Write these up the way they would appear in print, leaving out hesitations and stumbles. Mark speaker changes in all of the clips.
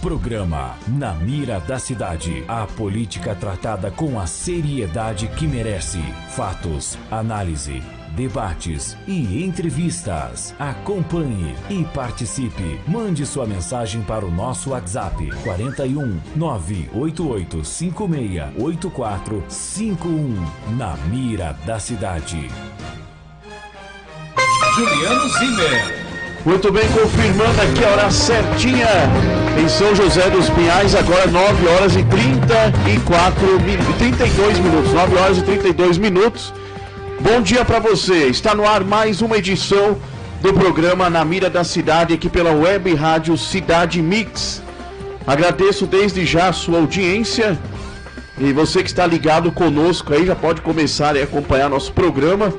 Speaker 1: Programa Na Mira da Cidade. A política tratada com a seriedade que merece. Fatos, análise, debates e entrevistas. Acompanhe e participe. Mande sua mensagem para o nosso WhatsApp 41 988 568451. Na Mira da Cidade.
Speaker 2: Juliano Zimmer.
Speaker 3: Muito bem, confirmando aqui a hora certinha em São José dos Pinhais, agora 9 horas e 32 minutos. 9 horas e 32 minutos. Bom dia para você. Está no ar mais uma edição do programa Na Mira da Cidade, aqui pela Web Rádio Cidade Mix. Agradeço desde já a sua audiência. E você que está ligado conosco aí já pode começar a acompanhar nosso programa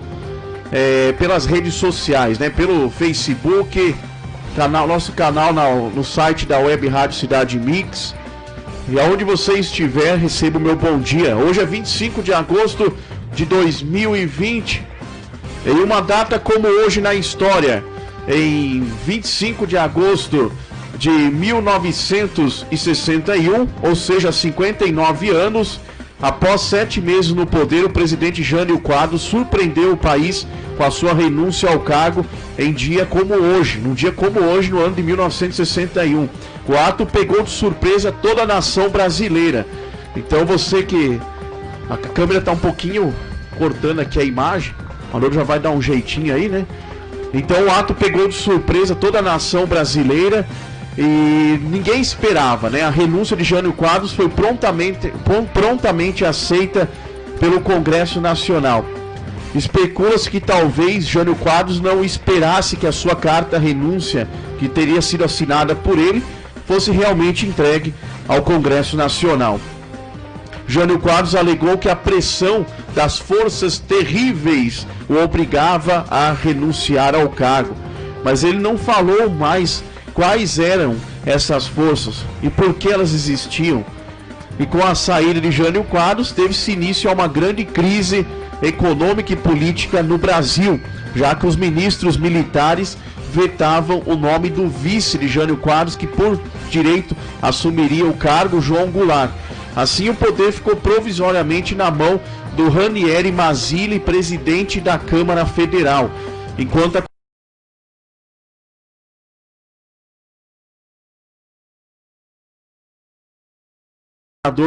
Speaker 3: pelas redes sociais, né? Pelo Facebook, nosso canal no site da Web Rádio Cidade Mix. E aonde você estiver, receba o meu bom dia. Hoje é 25 de agosto de 2020. Em uma data como hoje na história, em 25 de agosto de 1961, ou seja, 59 anos, após 7 meses no poder, o presidente Jânio Quadros surpreendeu o país com a sua renúncia ao cargo num dia como hoje, no ano de 1961. O ato pegou de surpresa toda a nação brasileira. Então você que... A câmera está um pouquinho cortando aqui a imagem, o Manolo já vai dar um jeitinho aí, né? Então o ato pegou de surpresa toda a nação brasileira e ninguém esperava, né? A renúncia de Jânio Quadros foi prontamente aceita pelo Congresso Nacional. Especula-se que talvez Jânio Quadros não esperasse que a sua carta renúncia, que teria sido assinada por ele, fosse realmente entregue ao Congresso Nacional. Jânio Quadros alegou que a pressão das forças terríveis o obrigava a renunciar ao cargo, mas ele não falou mais quais eram essas forças e por que elas existiam. E com a saída de Jânio Quadros, teve-se início a uma grande crise econômica e política no Brasil, já que os ministros militares vetavam o nome do vice de Jânio Quadros, que por direito assumiria o cargo, João Goulart. Assim, o poder ficou provisoriamente na mão do Ranieri Mazzilli, presidente da Câmara Federal, enquanto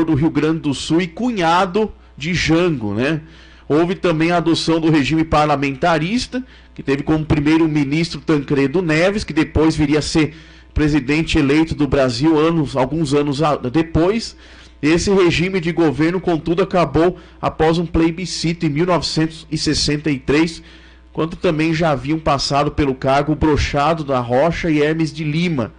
Speaker 3: do Rio Grande do Sul e cunhado de Jango, né? Houve também a adoção do regime parlamentarista, que teve como primeiro-ministro Tancredo Neves, que depois viria a ser presidente eleito do Brasil alguns anos depois. Esse regime de governo, contudo, acabou após um plebiscito em 1963, quando também já haviam passado pelo cargo Brochado da Rocha e Hermes de Lima.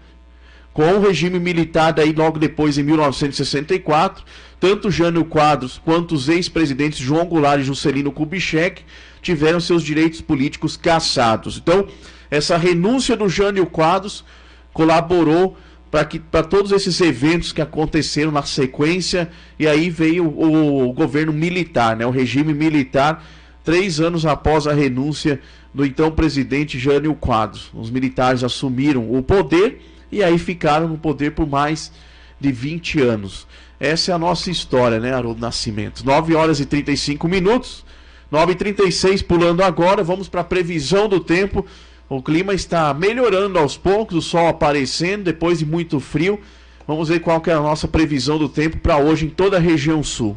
Speaker 3: Com o regime militar daí logo depois, em 1964, tanto Jânio Quadros quanto os ex-presidentes João Goulart e Juscelino Kubitschek tiveram seus direitos políticos cassados. Então, essa renúncia do Jânio Quadros colaborou para todos esses eventos que aconteceram na sequência, e aí veio o governo militar, né, o regime militar, 3 anos após a renúncia do então presidente Jânio Quadros. Os militares assumiram o poder e aí ficaram no poder por mais de 20 anos. Essa é a nossa história, né, Haroldo Nascimento? 9 horas e 35 minutos, 9h36, pulando agora, vamos para a previsão do tempo. O clima está melhorando aos poucos, o sol aparecendo depois de muito frio. Vamos ver qual que é a nossa previsão do tempo para hoje em toda a região sul.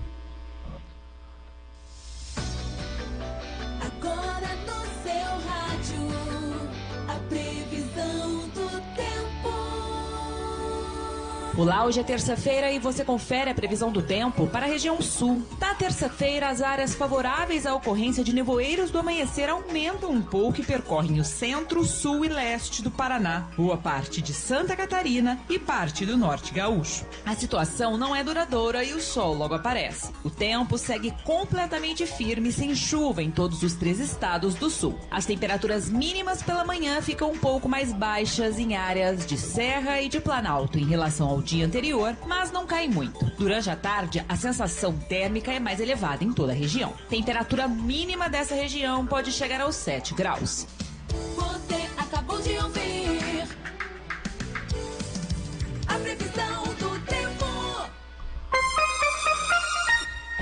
Speaker 4: Agora no seu rádio, a previsão do tempo.
Speaker 5: Olá, hoje é terça-feira e você confere a previsão do tempo para a região sul. Na terça-feira, as áreas favoráveis à ocorrência de nevoeiros do amanhecer aumentam um pouco e percorrem o centro, sul e leste do Paraná, boa parte de Santa Catarina e parte do norte gaúcho. A situação não é duradoura e o sol logo aparece. O tempo segue completamente firme, sem chuva em todos os 3 estados do sul. As temperaturas mínimas pela manhã ficam um pouco mais baixas em áreas de Serra e de Planalto em relação ao dia anterior, mas não cai muito. Durante a tarde, a sensação térmica é mais elevada em toda a região. Temperatura mínima dessa região pode chegar aos 7 graus.
Speaker 4: Você acabou de ouvir a previsão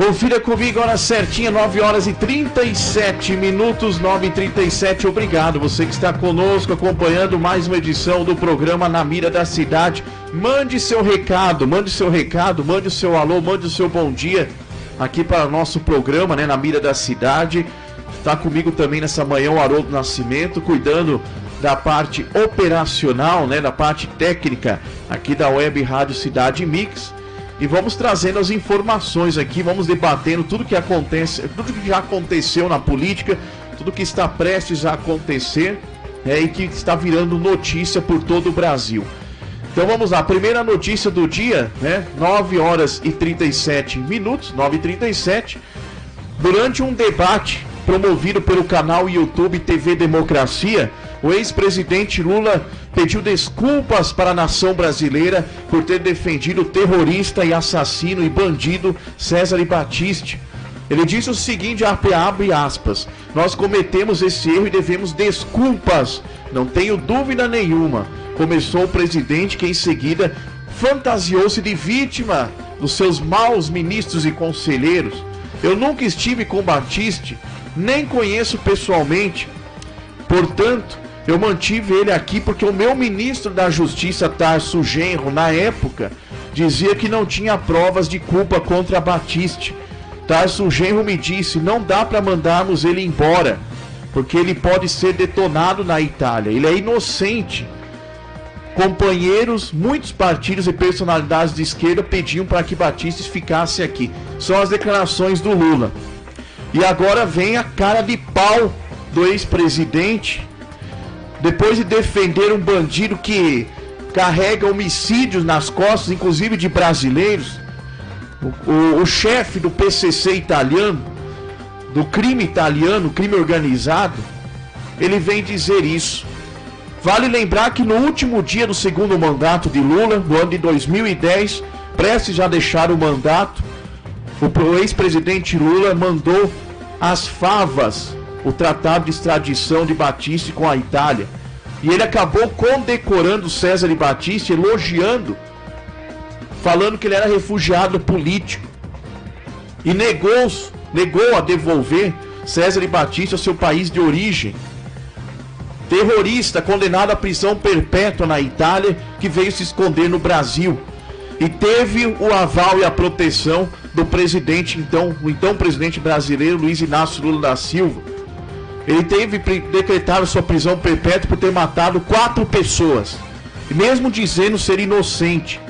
Speaker 3: Confira comigo, hora certinha, 9 horas e 37 minutos, 9h37. Obrigado, você que está conosco, acompanhando mais uma edição do programa Na Mira da Cidade. Mande seu recado, mande o seu alô, mande o seu bom dia aqui para o nosso programa, né, Na Mira da Cidade. Está comigo também nessa manhã o Haroldo Nascimento, cuidando da parte operacional, né, da parte técnica aqui da Web Rádio Cidade Mix. E vamos trazendo as informações aqui, vamos debatendo tudo que acontece, tudo que já aconteceu na política, tudo que está prestes a acontecer, e que está virando notícia por todo o Brasil. Então vamos lá, primeira notícia do dia, né? 9 horas e 37 minutos, 9h37, durante um debate promovido pelo canal YouTube TV Democracia, o ex-presidente Lula pediu desculpas para a nação brasileira por ter defendido o terrorista e assassino e bandido Cesare Battisti. Ele disse o seguinte, abre aspas, nós cometemos esse erro e devemos desculpas, não tenho dúvida nenhuma, começou o presidente, que em seguida fantasiou-se de vítima dos seus maus ministros e conselheiros. Eu nunca estive com Battisti, nem conheço pessoalmente, portanto, eu mantive ele aqui porque o meu ministro da Justiça, Tarso Genro, na época, dizia que não tinha provas de culpa contra Battisti. Tarso Genro me disse, não dá para mandarmos ele embora, porque ele pode ser detonado na Itália, ele é inocente. Companheiros, muitos partidos e personalidades de esquerda pediam para que Battisti ficasse aqui. São as declarações do Lula. E agora vem a cara de pau do ex-presidente, depois de defender um bandido que carrega homicídios nas costas, inclusive de brasileiros, o chefe do PCC italiano, do crime italiano, crime organizado, ele vem dizer isso. Vale lembrar que no último dia do segundo mandato de Lula, no ano de 2010, prestes a deixar o mandato, o ex-presidente Lula mandou às favas o tratado de extradição de Battisti com a Itália. E ele acabou condecorando Cesare Battisti, elogiando, falando que ele era refugiado político. E negou a devolver Cesare Battisti ao seu país de origem. Terrorista condenado à prisão perpétua na Itália, que veio se esconder no Brasil. E teve o aval e a proteção do presidente, o então presidente brasileiro, Luiz Inácio Lula da Silva. Ele teve decretado sua prisão perpétua por ter matado 4 pessoas, e mesmo dizendo ser inocente.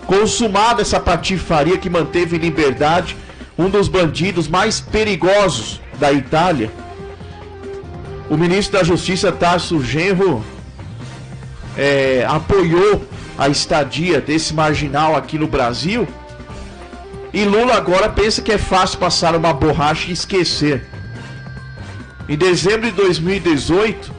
Speaker 3: Consumada essa patifaria que manteve em liberdade um dos bandidos mais perigosos da Itália, o ministro da Justiça, Tarso Genro, apoiou a estadia desse marginal aqui no Brasil. E Lula agora pensa que é fácil passar uma borracha e esquecer. Em dezembro de 2018,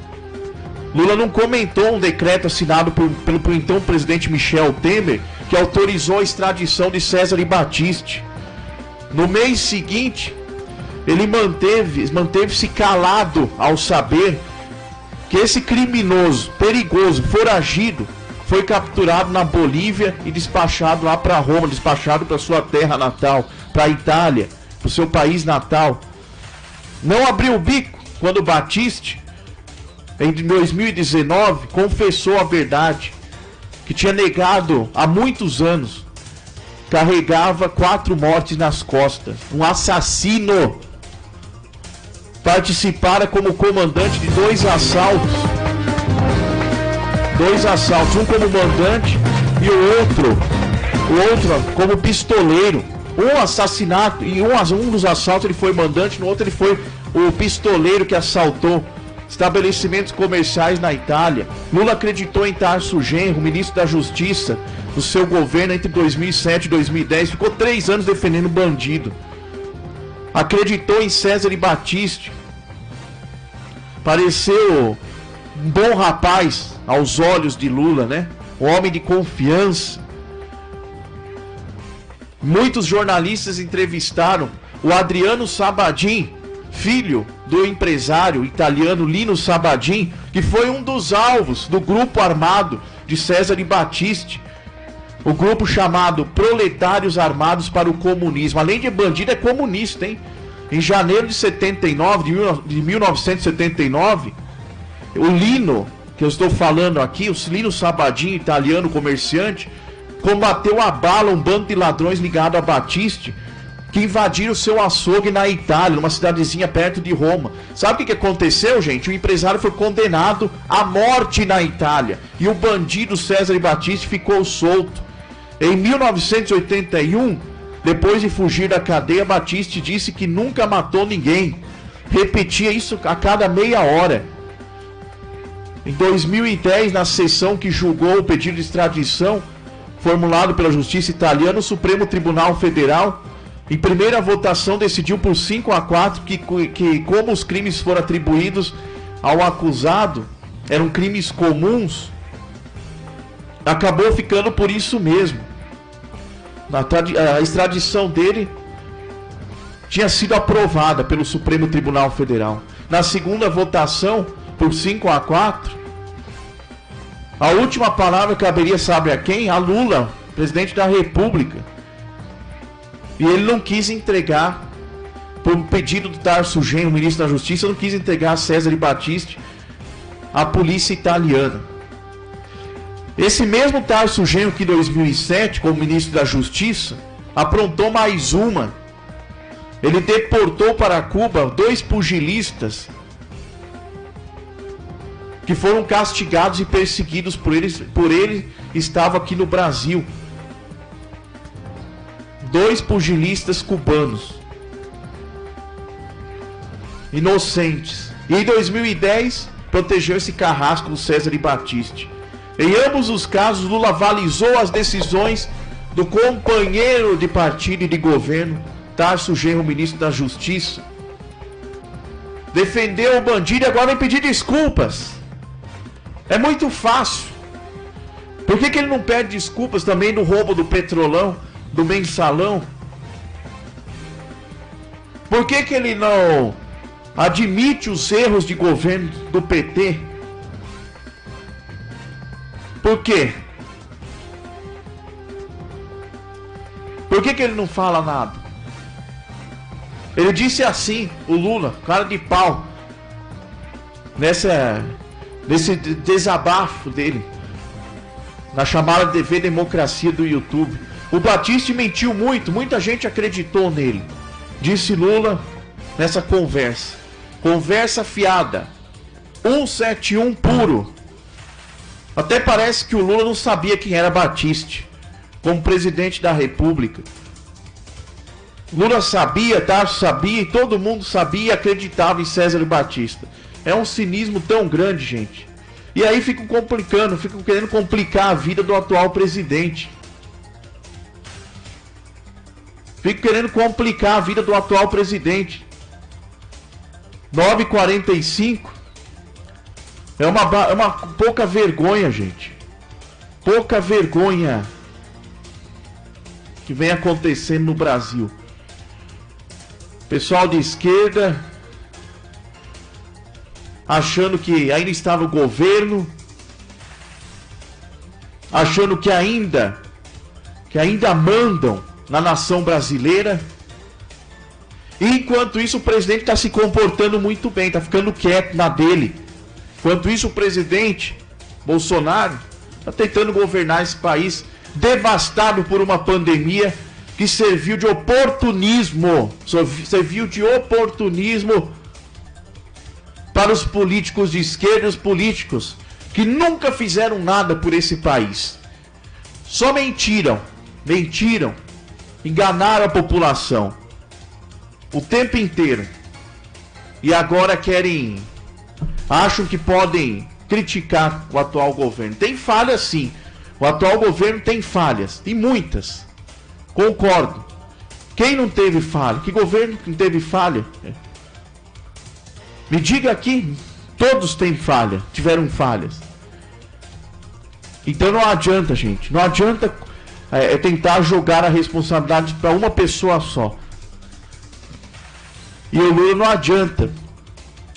Speaker 3: Lula não comentou um decreto assinado pelo então presidente Michel Temer, que autorizou a extradição de Cesare Battisti. No mês seguinte, ele manteve-se calado ao saber que esse criminoso, perigoso, foragido, foi capturado na Bolívia e despachado lá para Roma, despachado para sua terra natal, para a Itália, para o seu país natal. Não abriu o bico quando Battisti, em 2019, confessou a verdade, que tinha negado há muitos anos, carregava 4 mortes nas costas, um assassino. Participara como comandante de 2 assaltos, um como mandante e o outro como pistoleiro. Um assassinato, e um dos assaltos ele foi mandante, no outro ele foi o pistoleiro que assaltou estabelecimentos comerciais na Itália. Lula acreditou em Tarso Genro, ministro da Justiça, do seu governo entre 2007 e 2010, ficou 3 anos defendendo o bandido. Acreditou em Cesare Battisti, pareceu um bom rapaz aos olhos de Lula, né? Um homem de confiança. Muitos jornalistas entrevistaram o Adriano Sabadin, filho do empresário italiano Lino Sabadin, que foi um dos alvos do grupo armado de Cesare Battisti. O grupo chamado Proletários Armados para o Comunismo. Além de bandido, é comunista, hein? Em janeiro de 1979, o Lino, que eu estou falando aqui, o Lino Sabadin, italiano comerciante, combateu a bala um bando de ladrões ligado a Battisti, que invadiram seu açougue na Itália, numa cidadezinha perto de Roma. Sabe o que aconteceu, gente? O empresário foi condenado à morte na Itália e o bandido Cesare Battisti ficou solto. Em 1981, depois de fugir da cadeia, Battisti disse que nunca matou ninguém. Repetia isso a cada meia hora. Em 2010, na sessão que julgou o pedido de extradição formulado pela Justiça Italiana, o Supremo Tribunal Federal, em primeira votação, decidiu por 5-4 que como os crimes foram atribuídos ao acusado eram crimes comuns, acabou ficando por isso mesmo. A extradição dele tinha sido aprovada pelo Supremo Tribunal Federal. Na segunda votação, por 5-4, a última palavra caberia, sabe a quem? A Lula, presidente da República. E ele não quis entregar, por um pedido do Tarso Genro, ministro da Justiça, não quis entregar a Cesare Battisti à polícia italiana. Esse mesmo Tarso Genro que em 2007, como ministro da Justiça, aprontou mais uma. Ele deportou para Cuba 2 pugilistas que foram castigados e perseguidos por ele estavam aqui no Brasil. 2 pugilistas cubanos inocentes. E em 2010 protegeu esse carrasco do Cesare Battisti. Em ambos os casos, Lula avalizou as decisões do companheiro de partido e de governo, Tarso Genro, ministro da Justiça. Defendeu o bandido e agora vem pedir desculpas. É muito fácil. Por que ele não pede desculpas também do roubo do Petrolão, do Mensalão? Por que ele não admite os erros de governo do PT? Por quê? Por que ele não fala nada? Ele disse assim, o Lula, cara de pau, nesse desabafo dele, na chamada TV Democracia do YouTube. O Battisti mentiu muito, muita gente acreditou nele, disse Lula nessa conversa fiada, 171 puro. Até parece que o Lula não sabia quem era Battisti como presidente da República. Lula sabia, Tarso sabia, e todo mundo sabia e acreditava em Cesare Battisti. É um cinismo tão grande, gente. E aí ficam querendo complicar a vida do atual presidente. Fico querendo complicar a vida do atual presidente. 9h45. É uma pouca vergonha, gente. Pouca vergonha que vem acontecendo no Brasil. Pessoal de esquerda achando que ainda está no governo, achando que ainda mandam na nação brasileira. E enquanto isso o presidente está se comportando muito bem, está ficando quieto na dele. Enquanto isso o presidente Bolsonaro está tentando governar esse país devastado por uma pandemia que serviu de oportunismo, para os políticos de esquerda, os políticos que nunca fizeram nada por esse país. Só mentiram, enganaram a população o tempo inteiro. E agora acham que podem criticar o atual governo. Tem falhas sim, o atual governo tem falhas, tem muitas. Concordo. Quem não teve falha? Que governo não teve falha? Me diga aqui, todos têm falha, tiveram falhas. Então não adianta, gente. Não adianta tentar jogar a responsabilidade para uma pessoa só. E o Lula não adianta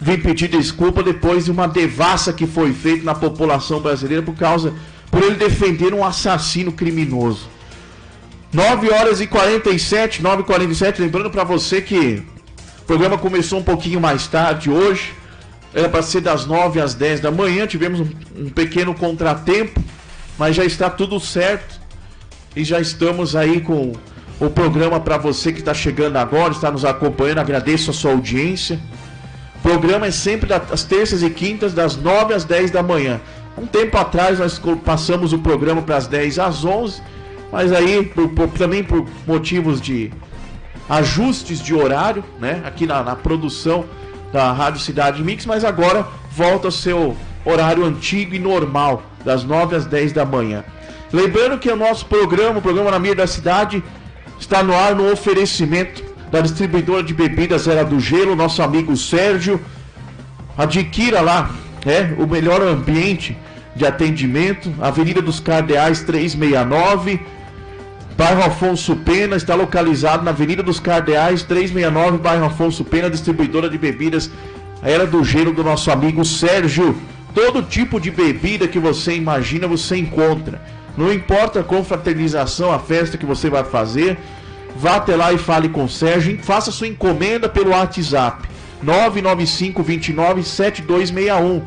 Speaker 3: vir pedir desculpa depois de uma devassa que foi feita na população brasileira por causa por ele defender um assassino criminoso. 9h47, 9h47, lembrando para você que o programa começou um pouquinho mais tarde hoje, era para ser das 9 às 10 da manhã, tivemos um pequeno contratempo, mas já está tudo certo e já estamos aí com o programa para você que está chegando agora, está nos acompanhando, agradeço a sua audiência. O programa é sempre às terças e quintas, das 9 às 10 da manhã. Um tempo atrás nós passamos o programa para as 10 às 11, mas aí também por motivos de ajustes de horário, né, aqui na produção da Rádio Cidade Mix, mas agora volta ao seu horário antigo e normal, das 9 às 10 da manhã. Lembrando que o nosso programa, o programa Na Mira da Cidade, está no ar no oferecimento da distribuidora de bebidas Era do Gelo, nosso amigo Sérgio. Adquira lá, o melhor ambiente de atendimento, Avenida dos Cardeais 369, bairro Afonso Pena, está localizado na Avenida dos Cardeais 369, bairro Afonso Pena, distribuidora de bebidas Era do Gelo do nosso amigo Sérgio. Todo tipo de bebida que você imagina, você encontra. Não importa a confraternização, a festa que você vai fazer, vá até lá e fale com o Sérgio. Faça sua encomenda pelo WhatsApp 995297261.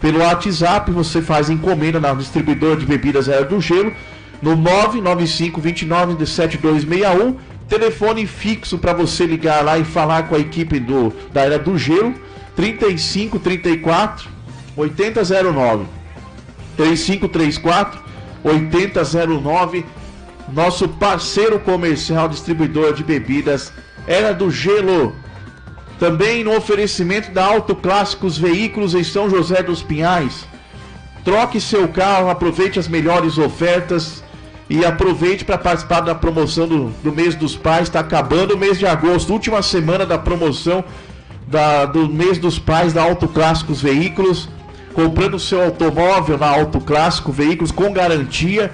Speaker 3: Pelo WhatsApp você faz encomenda na distribuidora de bebidas Era do Gelo no 995297261. Telefone fixo para você ligar lá e falar com a equipe da Era do Gelo, 3534 8009. 3534 8009. Nosso parceiro comercial distribuidor de bebidas Era do Gelo. Também no oferecimento da Auto Clássicos Veículos em São José dos Pinhais. Troque seu carro, aproveite as melhores ofertas e aproveite para participar da promoção do mês dos pais. Está acabando o mês de agosto, última semana da promoção do mês dos pais da Auto Clássicos Veículos. Comprando seu automóvel na Auto Clássico Veículos com garantia,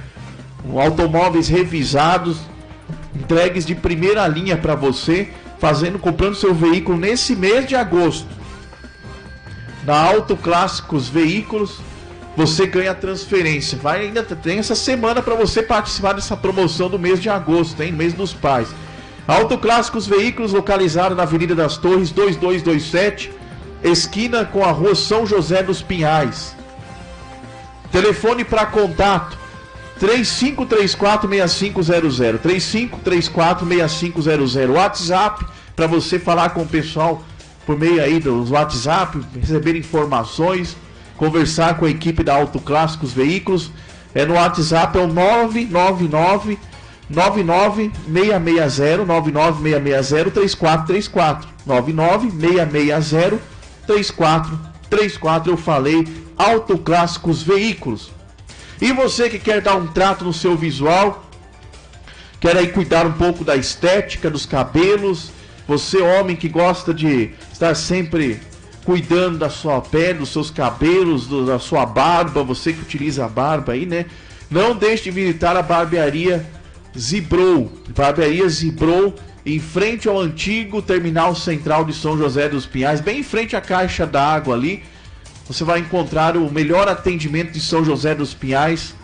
Speaker 3: automóveis revisados, entregues de primeira linha para você, comprando seu veículo nesse mês de agosto. Na Auto Clássicos Veículos, você ganha transferência. Ainda tem essa semana para você participar dessa promoção do mês de agosto, hein? Mês dos pais. Auto Clássicos Veículos, localizado na Avenida das Torres 2227, esquina com a Rua São José dos Pinhais. Telefone para contato 3534-6500, 3534-6500. WhatsApp para você falar com o pessoal por meio aí dos WhatsApp, receber informações, conversar com a equipe da Auto Clássicos Veículos. No WhatsApp é o 999 99660 3434 99660 3434. Eu falei Auto Clássicos Veículos. E você que quer dar um trato no seu visual, quer aí cuidar um pouco da estética dos cabelos, você homem que gosta de estar sempre cuidando da sua pele, dos seus cabelos, da sua barba, você que utiliza a barba aí, né? Não deixe de visitar a barbearia Zibrou. Barbearia Zibrou, em frente ao antigo terminal central de São José dos Pinhais, bem em frente à caixa d'água ali. Você vai encontrar o melhor atendimento de São José dos Pinhais,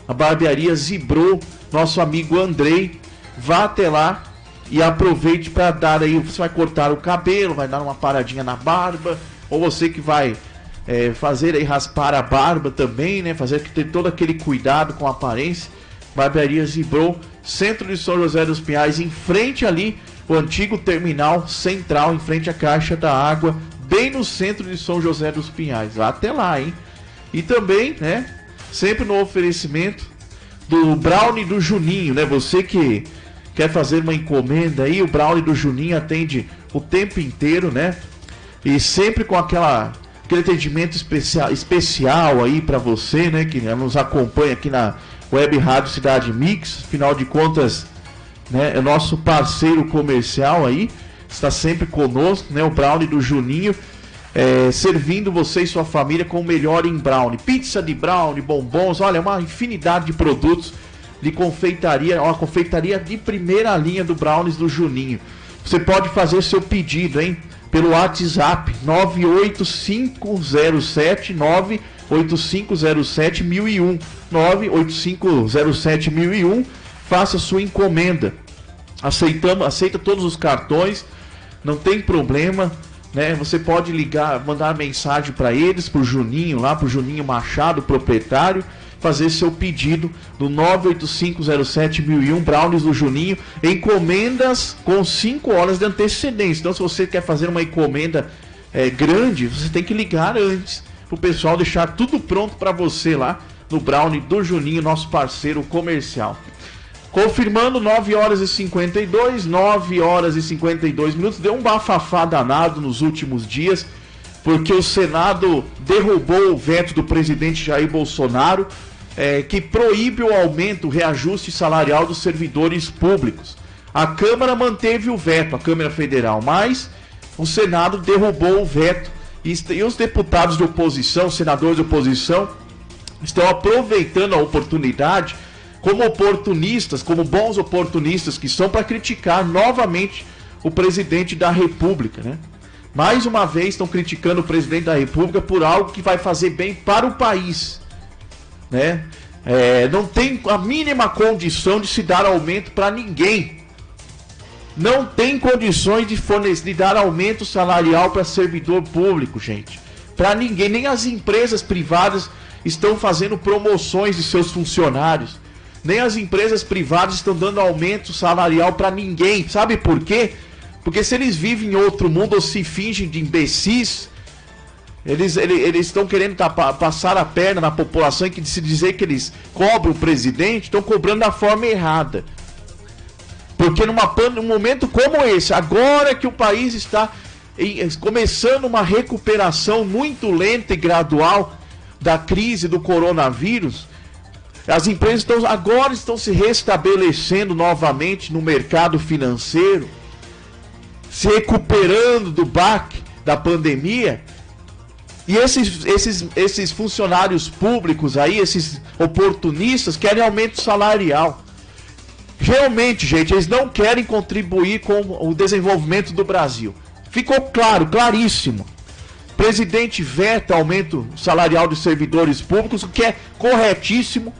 Speaker 3: a barbearia Zibrou, nosso amigo Andrei. Vá até lá e aproveite para dar aí, você vai cortar o cabelo, vai dar uma paradinha na barba, ou você que vai fazer aí, raspar a barba também, né? Fazer que ter todo aquele cuidado com a aparência. Barbearia Zibrou, centro de São José dos Pinhais, em frente ali, o antigo terminal central, em frente à caixa da água, bem no centro de São José dos Pinhais. Vá até lá, hein? E também, né, sempre no oferecimento do Brownie do Juninho, né? Você que quer fazer uma encomenda aí, o Brownie do Juninho atende o tempo inteiro, né? E sempre com aquele atendimento especial aí pra você, né? Que nos acompanha aqui na Web Rádio Cidade Mix. Afinal de contas, né, é nosso parceiro comercial aí, está sempre conosco, né? O Brownie do Juninho, servindo você e sua família com o melhor em brownie. Pizza de brownie, bombons, olha, uma infinidade de produtos de confeitaria, uma confeitaria de primeira linha do Brownies do Juninho. Você pode fazer seu pedido, hein? Pelo WhatsApp 98507 98507-1001. 98507-1001. Faça sua encomenda. Aceita todos os cartões, não tem problema, né? Você pode ligar, mandar mensagem para eles, pro Juninho lá, pro Juninho Machado, proprietário, fazer seu pedido no 98507-1001, Brownies do Juninho. Encomendas com 5 horas de antecedência. Então, se você quer fazer uma encomenda grande, você tem que ligar antes pro pessoal deixar tudo pronto para você lá no Brownie do Juninho, nosso parceiro comercial. Confirmando, 9 horas e 52 minutos. Deu um bafafá danado nos últimos dias, porque o Senado derrubou o veto do presidente Jair Bolsonaro, que proíbe o aumento, o reajuste salarial dos servidores públicos. A Câmara manteve o veto, a Câmara Federal, mas o Senado derrubou o veto. E os deputados de oposição, senadores de oposição, estão aproveitando a oportunidade como oportunistas, como bons oportunistas que são, para criticar novamente o presidente da República, né? Mais uma vez estão criticando o presidente da República por algo que vai fazer bem para o país, né? Não tem a mínima condição de se dar aumento para ninguém. Não tem condições de dar aumento salarial para servidor público, gente. Para ninguém, nem as empresas privadas estão fazendo promoções de seus funcionários. Nem as empresas privadas estão dando aumento salarial para ninguém. Sabe por quê? Porque se eles vivem em outro mundo ou se fingem de imbecis, eles estão querendo passar a perna na população, e que se dizer que eles cobram o presidente, estão cobrando da forma errada. Porque num momento como esse, agora que o país está começando uma recuperação muito lenta e gradual da crise do coronavírus, as empresas agora estão se restabelecendo novamente no mercado financeiro, se recuperando do baque da pandemia. E esses funcionários públicos aí, esses oportunistas, querem aumento salarial. Realmente, gente, eles não querem contribuir com o desenvolvimento do Brasil. Ficou claro, claríssimo. O presidente veta aumento salarial dos servidores públicos, o que é corretíssimo.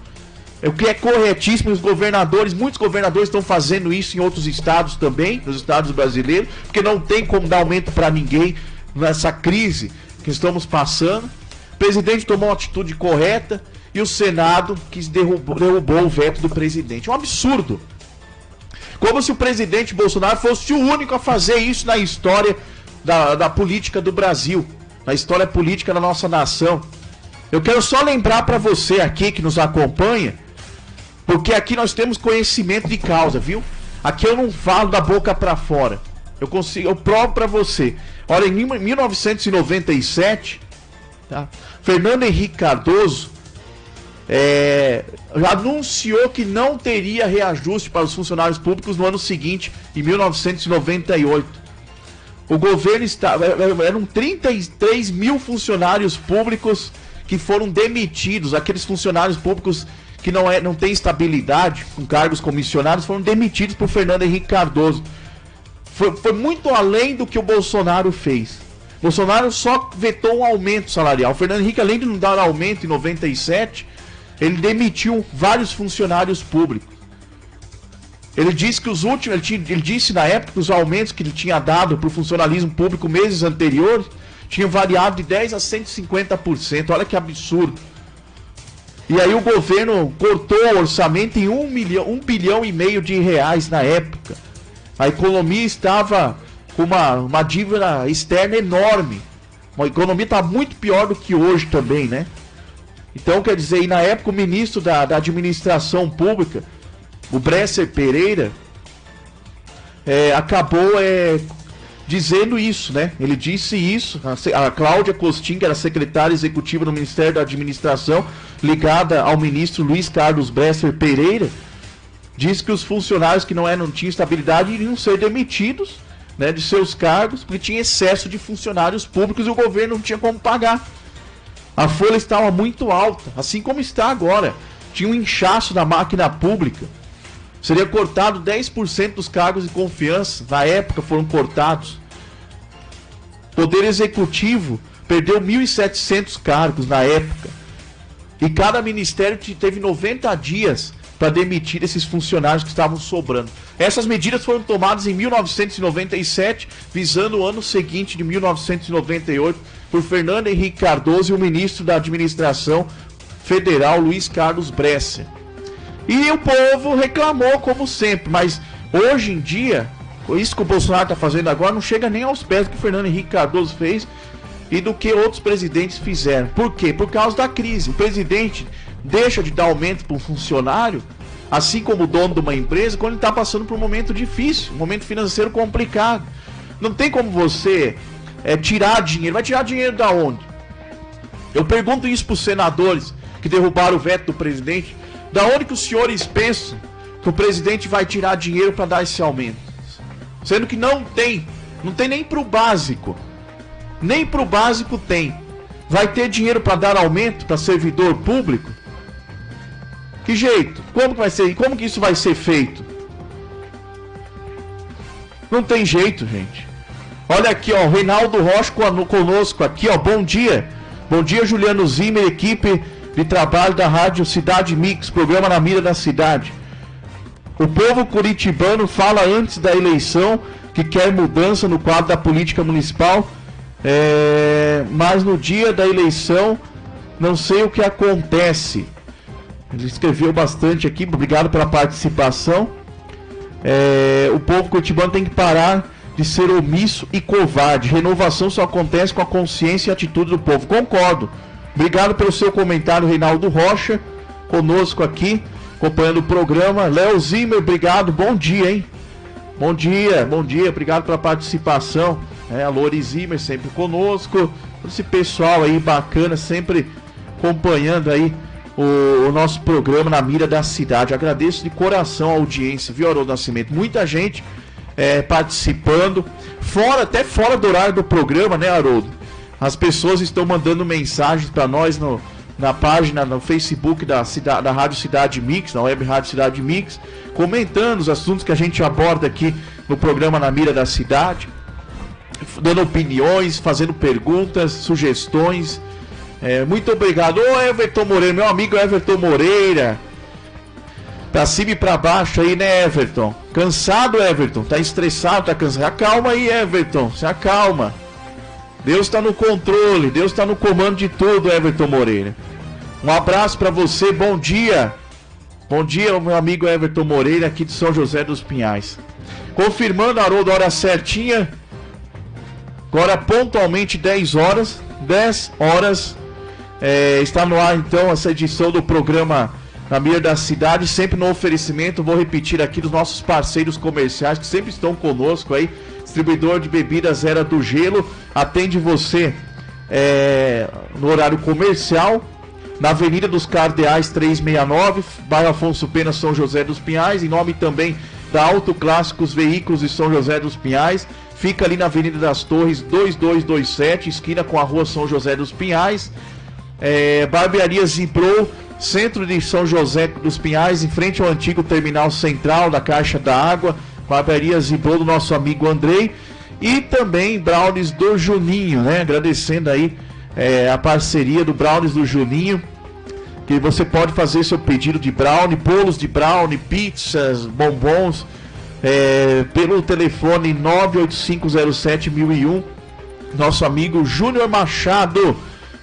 Speaker 3: Os governadores, muitos governadores estão fazendo isso em outros estados também, nos estados brasileiros, porque não tem como dar aumento para ninguém nessa crise que estamos passando. O presidente tomou uma atitude correta e o Senado derrubou o veto do presidente. É um absurdo. Como se o presidente Bolsonaro fosse o único a fazer isso na história da política do Brasil, na história política da nossa nação. Eu quero só lembrar para você aqui que nos acompanha, porque aqui nós temos conhecimento de causa, viu? Aqui eu não falo da boca para fora. Eu provo para você. Olha, em 1997, tá? Fernando Henrique Cardoso anunciou que não teria reajuste para os funcionários públicos no ano seguinte, em 1998. O governo eram 33 mil funcionários públicos que foram demitidos. Aqueles funcionários públicos que não têm estabilidade, com cargos comissionados, foram demitidos por Fernando Henrique Cardoso. Foi muito além do que o Bolsonaro fez. Bolsonaro só vetou um aumento salarial. O Fernando Henrique, além de não dar aumento em 97, ele demitiu vários funcionários públicos. Ele disse que ele disse na época que os aumentos que ele tinha dado para o funcionalismo público meses anteriores tinham variado de 10% a 150%. Olha que absurdo. E aí o governo cortou o orçamento em 1,5 bilhão de reais na época. A economia estava com uma dívida externa enorme. A economia está muito pior do que hoje também, né? Então, quer dizer, e na época o ministro da administração pública, o Bresser Pereira, acabou dizendo isso, né? Ele disse isso. A Cláudia Costin, que era secretária executiva do Ministério da Administração, ligada ao ministro Luiz Carlos Bresser Pereira, disse que os funcionários que não tinham estabilidade iriam ser demitidos, né, de seus cargos, porque tinha excesso de funcionários públicos e o governo não tinha como pagar. A folha estava muito alta, assim como está agora. Tinha um inchaço na máquina pública. Seria cortado 10% dos cargos de confiança. Na época foram cortados. O Poder Executivo perdeu 1.700 cargos na época. E cada ministério teve 90 dias para demitir esses funcionários que estavam sobrando. Essas medidas foram tomadas em 1997, visando o ano seguinte de 1998, por Fernando Henrique Cardoso e o ministro da Administração Federal, Luiz Carlos Bresser. E o povo reclamou, como sempre, mas hoje em dia, isso que o Bolsonaro está fazendo agora não chega nem aos pés do que o Fernando Henrique Cardoso fez e do que outros presidentes fizeram. Por quê? Por causa da crise. O presidente deixa de dar aumento para um funcionário, assim como o dono de uma empresa, quando ele está passando por um momento difícil, um momento financeiro complicado. Não tem como você tirar dinheiro. Vai tirar dinheiro da onde? Eu pergunto isso para os senadores que derrubaram o veto do presidente. Da onde que os senhores pensam que o presidente vai tirar dinheiro para dar esse aumento? Sendo que não tem nem para o básico. Nem para o básico tem. Vai ter dinheiro para dar aumento para servidor público? Que jeito? Como que vai ser? Como que isso vai ser feito? Não tem jeito, gente. Olha aqui, ó, o Reinaldo Rocha conosco aqui, ó. Bom dia. Bom dia, Juliano Zimmer, equipe de trabalho da Rádio Cidade Mix, programa Na Mira da Cidade. O povo curitibano fala antes da eleição que quer mudança no quadro da política municipal, mas no dia da eleição não sei o que acontece. Ele escreveu bastante aqui, obrigado pela participação. O povo curitibano tem que parar de ser omisso e covarde. Renovação só acontece com a consciência e a atitude do povo. Concordo. Obrigado pelo seu comentário, Reinaldo Rocha, conosco aqui, acompanhando o programa. Léo Zimmer, obrigado, bom dia, hein? Bom dia, obrigado pela participação. A Lori Zimmer sempre conosco, todo esse pessoal aí bacana, sempre acompanhando aí o nosso programa Na Mira da Cidade. Agradeço de coração a audiência, viu, Haroldo Nascimento? Muita gente participando, até fora do horário do programa, né, Haroldo? As pessoas estão mandando mensagens para nós na página, no Facebook da Rádio Cidade Mix, na Web Rádio Cidade Mix, comentando os assuntos que a gente aborda aqui no programa Na Mira da Cidade, dando opiniões, fazendo perguntas, sugestões. Muito obrigado. Ô Everton Moreira, meu amigo Everton Moreira, pra cima e pra baixo aí, né, Everton? Cansado, Everton? Tá estressado, tá cansado? Acalma aí, Everton, se acalma. Deus está no controle, Deus está no comando de tudo, Everton Moreira. Um abraço para você, bom dia. Bom dia, meu amigo Everton Moreira, aqui de São José dos Pinhais. Confirmando, Haroldo, hora certinha. Agora, pontualmente, 10 horas. Está no ar, então, essa edição do programa Na Mira da Cidade, sempre no oferecimento, vou repetir aqui, dos nossos parceiros comerciais que sempre estão conosco aí. Distribuidor de bebidas Era do Gelo, atende você no horário comercial, na Avenida dos Cardeais 369, bairro Afonso Pena, São José dos Pinhais, em nome também da Auto Clássicos Veículos de São José dos Pinhais, fica ali na Avenida das Torres 2227, esquina com a Rua São José dos Pinhais. Barbearia Zipro, centro de São José dos Pinhais, em frente ao antigo terminal central da Caixa da Água. Barbearia Zipro do nosso amigo Andrei. E também Brownies do Juninho, né? Agradecendo aí a parceria do Brownies do Juninho, que você pode fazer seu pedido de brownie, bolos de brownie, pizzas, bombons, pelo telefone 98507-1001. Nosso amigo Júnior Machado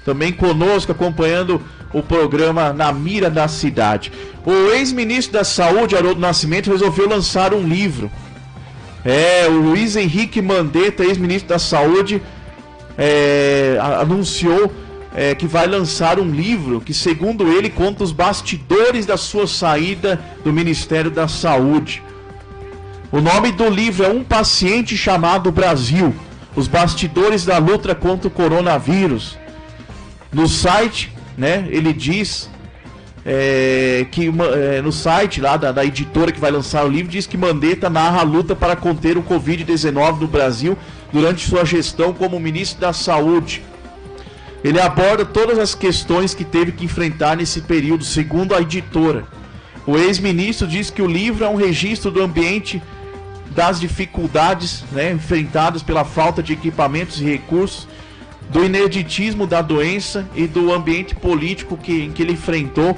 Speaker 3: também conosco, acompanhando o programa Na Mira da Cidade. O ex-ministro da Saúde, Haroldo Nascimento, resolveu lançar um livro. O Luiz Henrique Mandetta, ex-ministro da Saúde, anunciou que vai lançar um livro que, segundo ele, conta os bastidores da sua saída do Ministério da Saúde. O nome do livro é Um Paciente Chamado Brasil, os bastidores da luta contra o coronavírus. No site, né, ele diz que no site lá da editora que vai lançar o livro, diz que Mandetta narra a luta para conter o Covid-19 no Brasil durante sua gestão como ministro da Saúde. Ele aborda todas as questões que teve que enfrentar nesse período, segundo a editora. O ex-ministro diz que o livro é um registro do ambiente, das dificuldades, né, enfrentadas pela falta de equipamentos e recursos do ineditismo da doença e do ambiente político em que ele enfrentou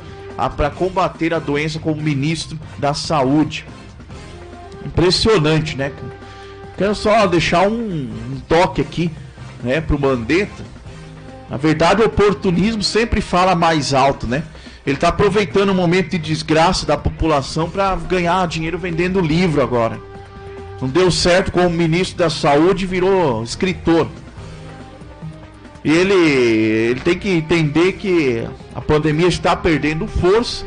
Speaker 3: para combater a doença como ministro da Saúde. Impressionante, né? Quero só deixar um toque aqui, né, pro Mandetta. Na verdade, o oportunismo sempre fala mais alto, né? Ele tá aproveitando o momento de desgraça da população para ganhar dinheiro vendendo livro agora. Não deu certo como ministro da Saúde, virou escritor. E ele tem que entender que a pandemia está perdendo força.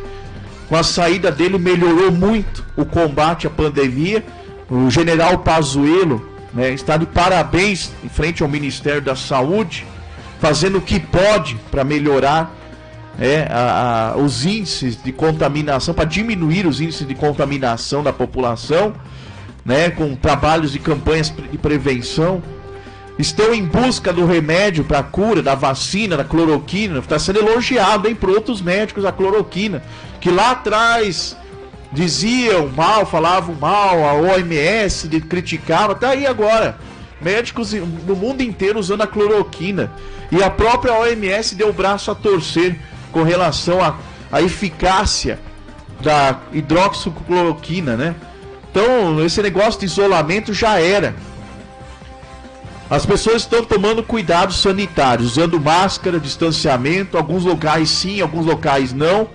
Speaker 3: Com a saída dele melhorou muito o combate à pandemia. O general Pazuello, né, está de parabéns em frente ao Ministério da Saúde, fazendo o que pode para melhorar os índices de contaminação, para diminuir os índices de contaminação da população, né, com trabalhos de campanhas de prevenção. Estão em busca do remédio para a cura, da vacina, da cloroquina. Está sendo elogiado, hein, por outros médicos, a cloroquina, que lá atrás diziam mal, falavam mal, a OMS criticava. Tá aí agora, médicos no mundo inteiro usando a cloroquina. E a própria OMS deu o braço a torcer com relação à eficácia da hidroxicloroquina, né? Então, esse negócio de isolamento já era. As pessoas estão tomando cuidados sanitários, usando máscara, distanciamento, alguns locais sim, alguns locais não.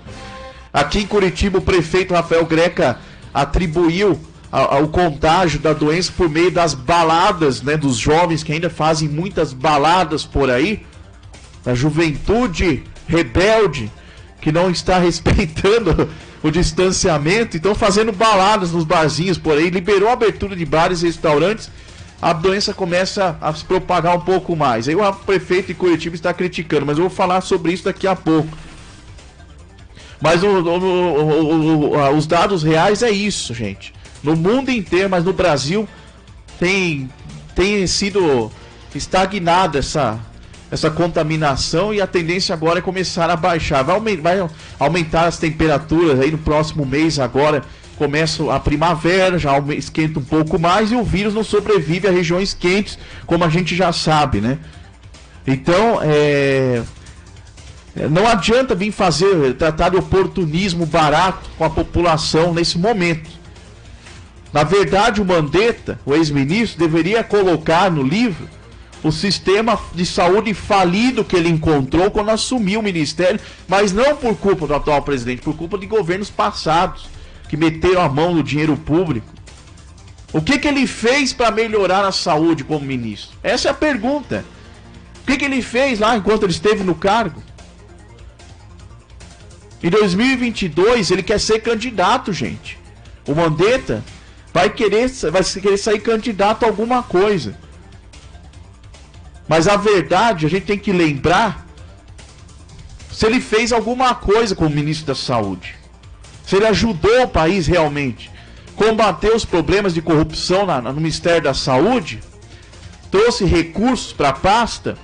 Speaker 3: Aqui em Curitiba, o prefeito Rafael Greca atribuiu o contágio da doença por meio das baladas, né, dos jovens que ainda fazem muitas baladas por aí, da juventude rebelde que não está respeitando o distanciamento, então fazendo baladas nos barzinhos por aí, liberou a abertura de bares e restaurantes, a doença começa a se propagar um pouco mais. Aí o prefeito de Curitiba está criticando, mas eu vou falar sobre isso daqui a pouco. Mas os dados reais é isso, gente. No mundo inteiro, mas no Brasil tem sido estagnada essa contaminação, e a tendência agora é começar a baixar. Vai aumentar as temperaturas aí no próximo mês agora. Começa a primavera, já esquenta um pouco mais e o vírus não sobrevive a regiões quentes, como a gente já sabe, né? Então, não adianta vir tratar de oportunismo barato com a população nesse momento. Na verdade, o Mandetta, o ex-ministro, deveria colocar no livro o sistema de saúde falido que ele encontrou quando assumiu o ministério, mas não por culpa do atual presidente, por culpa de governos passados que meteram a mão no dinheiro público. O que ele fez para melhorar a saúde como ministro? Essa é a pergunta. O que ele fez lá enquanto ele esteve no cargo? Em 2022 ele quer ser candidato, gente. O Mandetta vai querer sair candidato a alguma coisa. Mas a verdade, a gente tem que lembrar se ele fez alguma coisa como ministro da Saúde. Se ele ajudou o país realmente, combateu os problemas de corrupção no Ministério da Saúde, trouxe recursos para a pasta.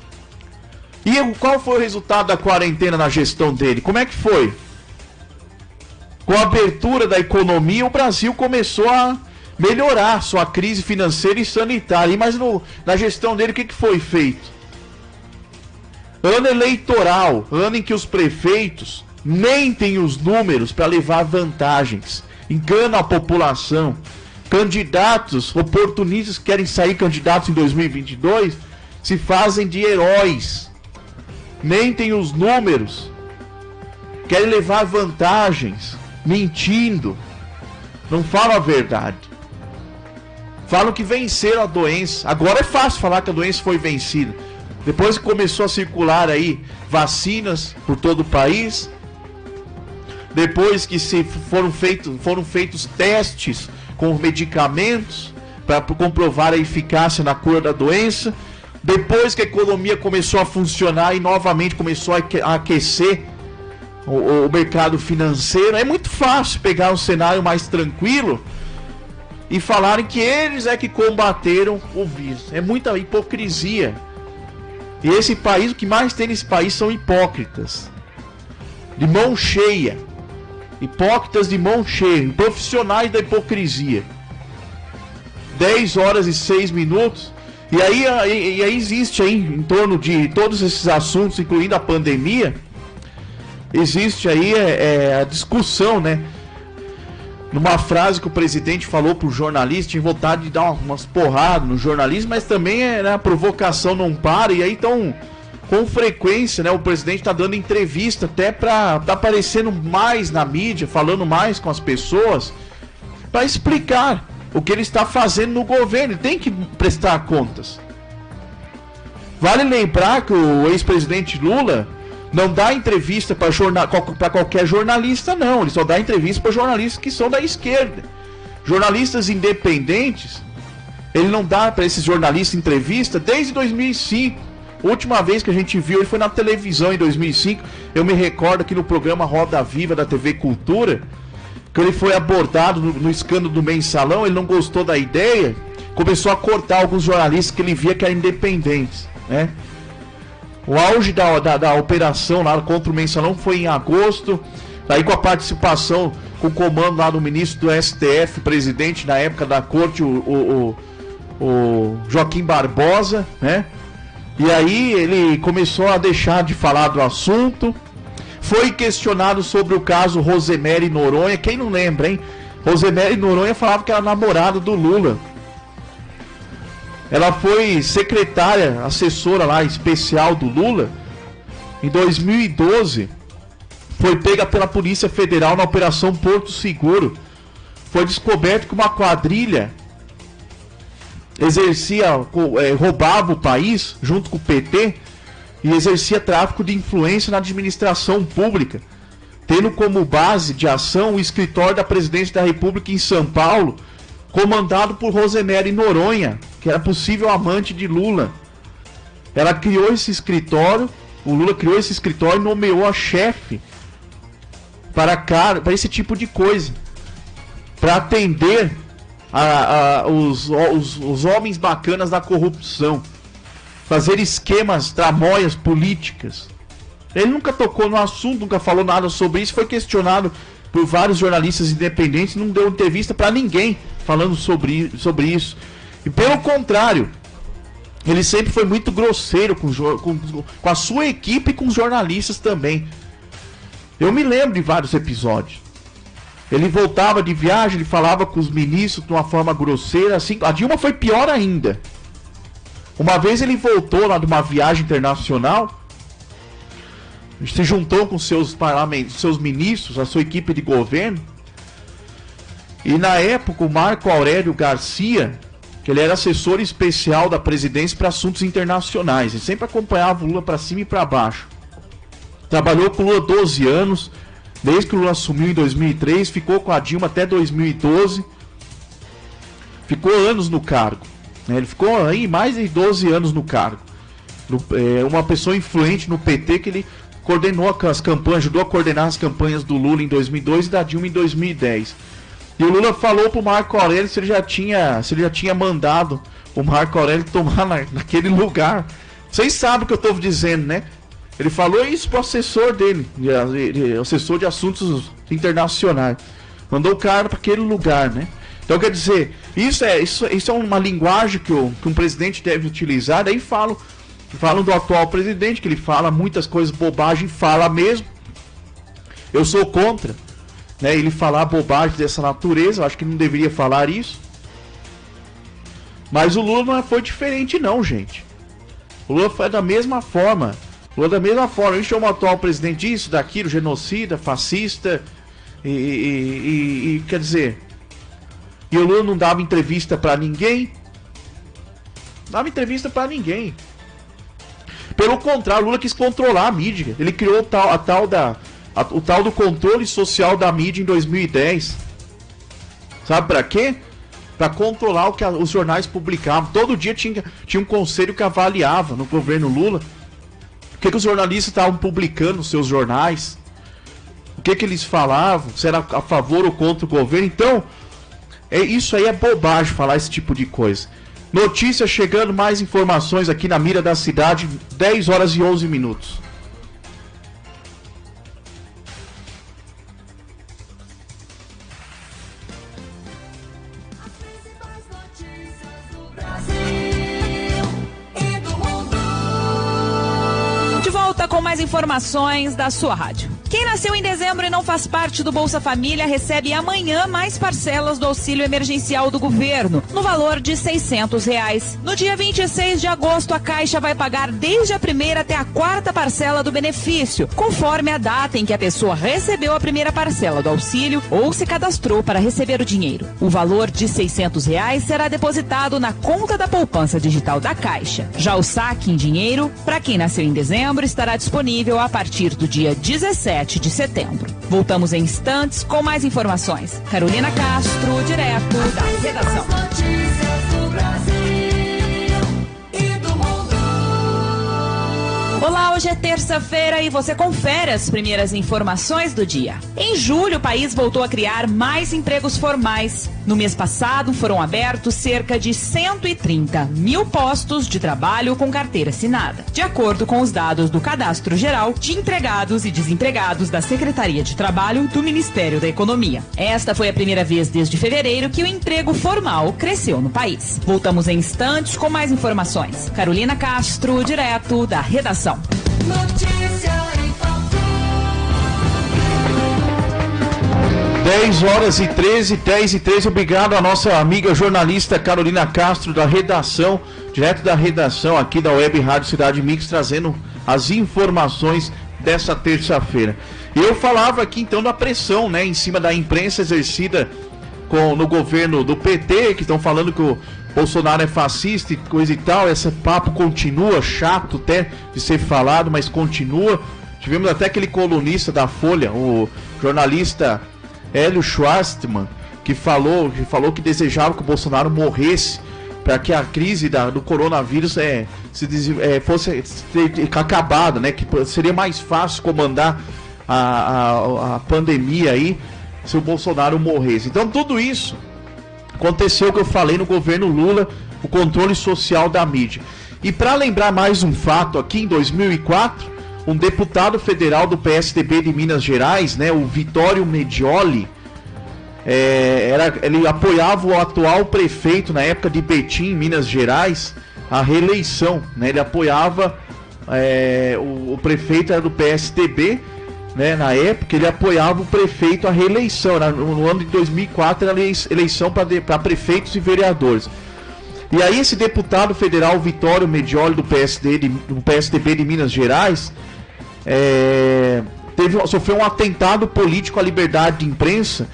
Speaker 3: E qual foi o resultado da quarentena na gestão dele? Como é que foi? Com a abertura da economia, o Brasil começou a melhorar sua crise financeira e sanitária. Mas na gestão dele, o que foi feito? Ano eleitoral, ano em que os prefeitos mentem os números para levar vantagens, enganam a população. Candidatos oportunistas que querem sair candidatos em 2022 se fazem de heróis, mentem os números, querem levar vantagens, mentindo, não falam a verdade. Falam que venceram a doença. Agora é fácil falar que a doença foi vencida. Depois que começou a circular aí vacinas por todo o país, depois que foram feitos testes com medicamentos para comprovar a eficácia na cura da doença, depois que a economia começou a funcionar e novamente começou a aquecer o mercado financeiro, é muito fácil pegar um cenário mais tranquilo e falarem que eles é que combateram o vírus. É muita hipocrisia. E esse país, o que mais tem nesse país são hipócritas, de mão cheia. Hipócritas de mão cheia, profissionais da hipocrisia. 10 horas e 6 minutos. E aí existe aí, em torno de todos esses assuntos, incluindo a pandemia, existe aí a discussão, né? Numa frase que o presidente falou pro jornalista, tinha vontade de dar umas porradas no jornalismo, mas também a provocação não para, e aí então, com frequência, né, o presidente tá dando entrevista até tá aparecendo mais na mídia, falando mais com as pessoas, para explicar o que ele está fazendo no governo. Ele tem que prestar contas. Vale lembrar que o ex-presidente Lula não dá entrevista para qualquer jornalista, não. Ele só dá entrevista para jornalistas que são da esquerda. Jornalistas independentes, ele não dá para esses jornalistas entrevista desde 2005. A última vez que a gente viu ele foi na televisão em 2005. Eu me recordo aqui no programa Roda Viva da TV Cultura, que ele foi abordado no escândalo do Mensalão. Ele não gostou da ideia, começou a cortar alguns jornalistas que ele via que eram independentes, né? O auge da operação lá contra o Mensalão foi em agosto, aí com a participação, com o comando lá do ministro do STF, presidente na época da corte, o Joaquim Barbosa, né? E aí ele começou a deixar de falar do assunto. Foi questionado sobre o caso Rosemary Noronha. Quem não lembra, hein? Rosemary Noronha falava que era namorada do Lula. Ela foi secretária, assessora lá, especial do Lula. Em 2012, foi pega pela Polícia Federal na Operação Porto Seguro. Foi descoberto que uma quadrilha roubava o país, junto com o PT, e exercia tráfico de influência na administração pública, tendo como base de ação o escritório da Presidência da República em São Paulo, comandado por Rosemary Noronha, que era possível amante de Lula. Ela criou esse escritório, o Lula criou esse escritório e nomeou a chefe para esse tipo de coisa, para atender os homens bacanas da corrupção, fazer esquemas, tramóias políticas. Ele nunca tocou no assunto, nunca falou nada sobre isso, foi questionado por vários jornalistas independentes, não deu entrevista para ninguém falando sobre isso. E pelo contrário, ele sempre foi muito grosseiro com a sua equipe e com os jornalistas também. Eu me lembro de vários episódios. Ele voltava de viagem, ele falava com os ministros de uma forma grosseira, assim. A Dilma foi pior ainda. Uma vez ele voltou lá de uma viagem internacional, se juntou com seus ministros, a sua equipe de governo, e na época o Marco Aurélio Garcia, que ele era assessor especial da presidência para assuntos internacionais, ele sempre acompanhava o Lula para cima e para baixo. Trabalhou com o Lula 12 anos, desde que o Lula assumiu em 2003, ficou com a Dilma até 2012, ficou anos no cargo. Ele ficou aí mais de 12 anos no cargo. Uma pessoa influente no PT, que ele coordenou as campanhas, ajudou a coordenar as campanhas do Lula em 2002 e da Dilma em 2010. E o Lula falou pro Marco Aurélio se ele já tinha mandado o Marco Aurélio tomar naquele lugar. Vocês sabem o que eu estou dizendo, né? Ele falou isso pro assessor dele, assessor de assuntos internacionais. Mandou o cara para aquele lugar, né? Então, quer dizer, isso é uma linguagem que um presidente deve utilizar. Daí falam do atual presidente, que ele fala muitas coisas bobagem, fala mesmo. Eu sou contra, né, ele falar bobagem dessa natureza. Eu acho que não deveria falar isso. Mas o Lula não foi diferente não, gente. O Lula foi da mesma forma. Ele chama o atual presidente disso, daquilo, genocida, fascista. Quer dizer... E o Lula não dava entrevista pra ninguém. Pelo contrário, o Lula quis controlar a mídia. Ele criou o tal do controle social da mídia em 2010. Sabe pra quê? Pra controlar o que os jornais publicavam. Todo dia tinha um conselho que avaliava no governo Lula o que os jornalistas estavam publicando nos seus jornais, o que eles falavam, se era a favor ou contra o governo. Então... isso aí é bobagem falar esse tipo de coisa. Notícia chegando, mais informações aqui na Mira da Cidade, 10 horas e 11 minutos.
Speaker 4: As principais notícias do Brasil.
Speaker 5: com mais informações da sua rádio. Quem nasceu em dezembro e não faz parte do Bolsa Família recebe amanhã mais parcelas do auxílio emergencial do governo, no valor de R$600. No dia 26 de agosto, a Caixa vai pagar desde a primeira até a quarta parcela do benefício, conforme a data em que a pessoa recebeu a primeira parcela do auxílio ou se cadastrou para receber o dinheiro. O valor de R$600 será depositado na conta da poupança digital da Caixa. Já o saque em dinheiro, para quem nasceu em dezembro, estará disponível a partir do dia 17 de setembro. Voltamos em instantes com mais informações. Carolina Castro, direto da redação.
Speaker 4: Notícias do Brasil e do mundo.
Speaker 5: Olá, hoje é terça-feira e você confere as primeiras informações do dia. Em julho, o país voltou a criar mais empregos formais. No mês passado, foram abertos cerca de 130 mil postos de trabalho com carteira assinada, de acordo com os dados do Cadastro Geral de Empregados e Desempregados da Secretaria de Trabalho do Ministério da Economia. Esta foi a primeira vez desde fevereiro que o emprego formal cresceu no país. Voltamos em instantes com mais informações. Carolina Castro, direto da redação.
Speaker 4: Notícia em foco.
Speaker 3: 10h13. Obrigado à nossa amiga jornalista Carolina Castro, da redação, direto da redação aqui da Web Rádio Cidade Mix, trazendo as informações dessa terça-feira. E eu falava aqui então da pressão, né, em cima da imprensa exercida no governo do PT, que estão falando que o Bolsonaro é fascista e coisa e tal. Esse papo continua, chato até de ser falado, mas continua. Tivemos até aquele colunista da Folha, o jornalista Hélio Schwartzman, que falou que desejava que o Bolsonaro morresse para que a crise do coronavírus fosse acabada, né? Que seria mais fácil comandar a pandemia aí se o Bolsonaro morresse. Então tudo isso aconteceu, que eu falei, no governo Lula, o controle social da mídia. E para lembrar mais um fato, aqui em 2004, um deputado federal do PSDB de Minas Gerais, né, o Vitório Medioli, ele apoiava o atual prefeito, na época de Betim, Minas Gerais, a reeleição, né, ele apoiava, o prefeito era do PSDB, né, na época ele apoiava o prefeito à reeleição. No ano de 2004 era eleição para prefeitos e vereadores. E aí esse deputado federal Vitório Medioli do PSDB de Minas Gerais sofreu um atentado político à liberdade de imprensa.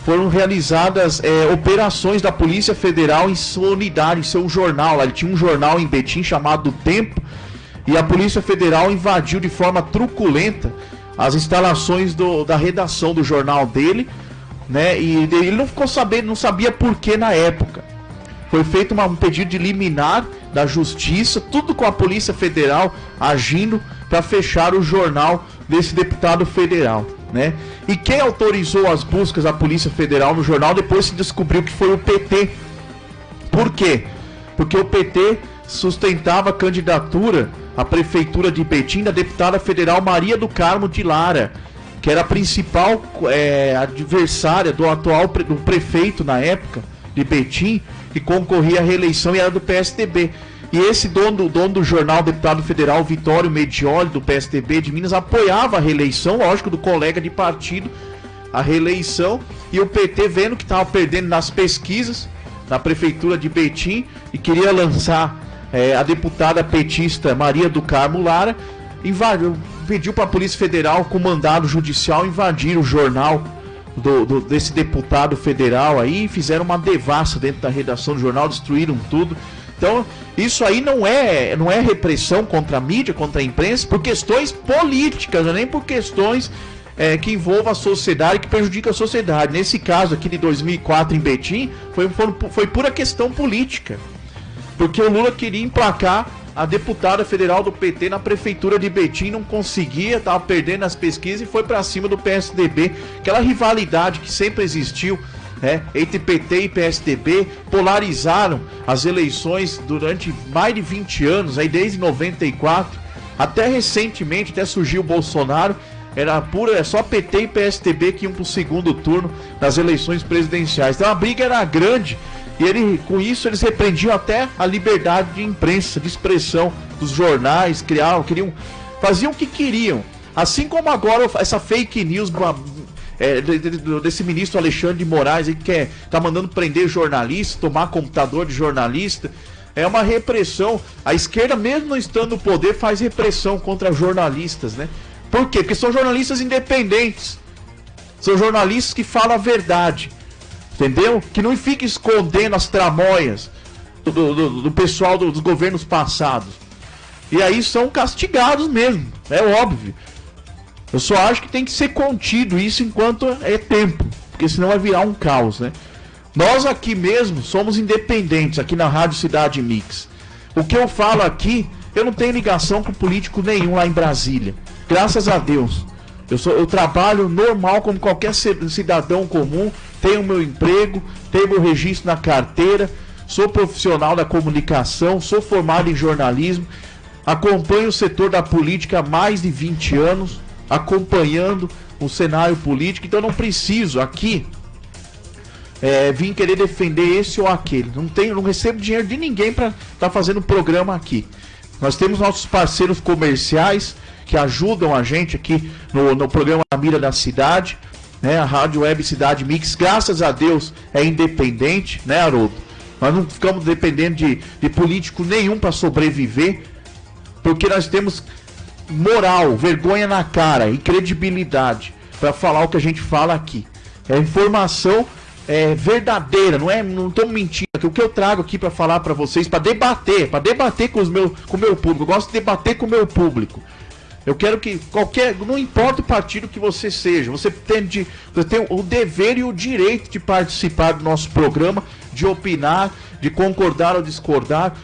Speaker 3: Foram realizadas operações da Polícia Federal em sua unidade, em seu jornal. Ele tinha um jornal em Betim chamado Tempo, e a Polícia Federal invadiu de forma truculenta as instalações da redação do jornal dele, né? E ele não ficou sabendo, não sabia por que na época. Foi feito um pedido de liminar da justiça, tudo com a Polícia Federal agindo para fechar o jornal desse deputado federal, né? E quem autorizou as buscas da Polícia Federal no jornal, depois se descobriu que foi o PT. Por quê? Porque o PT sustentava a candidatura à prefeitura de Betim da deputada federal Maria do Carmo de Lara, que era a principal adversária do atual do prefeito na época de Betim, que concorria à reeleição e era do PSDB. E esse dono do jornal, deputado federal Vitório Medioli, do PSDB de Minas, apoiava a reeleição, lógico, do colega de partido, a reeleição, e o PT, vendo que estava perdendo nas pesquisas na prefeitura de Betim e queria lançar a deputada petista Maria do Carmo Lara, pediu para a Polícia Federal, com mandado judicial, invadir o jornal desse deputado federal aí, fizeram uma devassa dentro da redação do jornal, destruíram tudo. Então, isso aí não é repressão contra a mídia, contra a imprensa, por questões políticas, não é nem por questões que envolvam a sociedade, que prejudicam a sociedade. Nesse caso aqui de 2004 em Betim, foi pura questão política, porque o Lula queria emplacar a deputada federal do PT na prefeitura de Betim, não conseguia, estava perdendo as pesquisas e foi para cima do PSDB. Aquela rivalidade que sempre existiu, entre PT e PSDB, polarizaram as eleições durante mais de 20 anos, aí desde 94, até recentemente, até surgiu o Bolsonaro, é só PT e PSDB que iam para o segundo turno das eleições presidenciais. Então a briga era grande, e com isso eles repreendiam até a liberdade de imprensa, de expressão dos jornais, queriam faziam o que queriam. Assim como agora essa fake news desse ministro Alexandre de Moraes aí, que tá mandando prender jornalista, tomar computador de jornalista. É uma repressão. A esquerda, mesmo não estando no poder, faz repressão contra jornalistas, né? Por quê? Porque são jornalistas independentes. São jornalistas que falam a verdade. Entendeu? Que não fica escondendo as tramóias do pessoal dos governos passados. E aí são castigados mesmo. É óbvio. Eu só acho que tem que ser contido isso enquanto é tempo. Porque senão vai virar um caos, né? Nós aqui mesmo somos independentes, aqui na Rádio Cidade Mix. O que eu falo aqui, eu não tenho ligação com político nenhum lá em Brasília. Graças a Deus. Eu trabalho normal como qualquer cidadão comum, tenho meu emprego, tenho meu registro na carteira, sou profissional da comunicação, sou formado em jornalismo, acompanho o setor da política há mais de 20 anos, acompanhando o cenário político, então não preciso aqui vir querer defender esse ou aquele. Não recebo dinheiro de ninguém para estar fazendo programa aqui. Nós temos nossos parceiros comerciais que ajudam a gente aqui no programa A Mira da Cidade, né? A Rádio Web Cidade Mix, graças a Deus, é independente, né, Haroldo? Nós não ficamos dependendo de político nenhum para sobreviver, porque nós temos moral, vergonha na cara e credibilidade para falar o que a gente fala aqui. É informação verdadeira, não estamos mentindo. O que eu trago aqui para falar para vocês, para debater com o meu público. Eu gosto de debater com o meu público. Eu quero que não importa o partido que você seja, você tem o dever e o direito de participar do nosso programa, de opinar, de concordar ou discordar.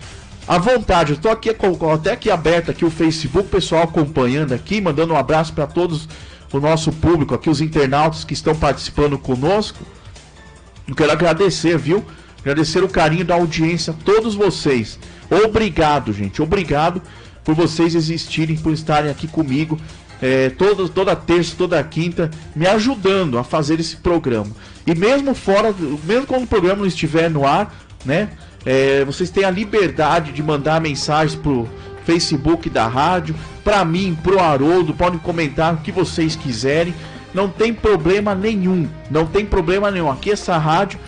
Speaker 3: À vontade, eu estou aqui até aqui aberto aqui o Facebook, pessoal acompanhando aqui, mandando um abraço para todos o nosso público aqui, os internautas que estão participando conosco. Eu quero agradecer, viu? Agradecer o carinho da audiência a todos vocês. Obrigado, gente. Obrigado por vocês existirem, por estarem aqui comigo toda terça, toda quinta, me ajudando a fazer esse programa. E mesmo quando o programa não estiver no ar, né? Vocês têm a liberdade de mandar mensagens pro Facebook da rádio, pra mim, pro Haroldo, podem comentar o que vocês quiserem. Não tem problema nenhum. Não tem problema nenhum. Aqui essa rádio,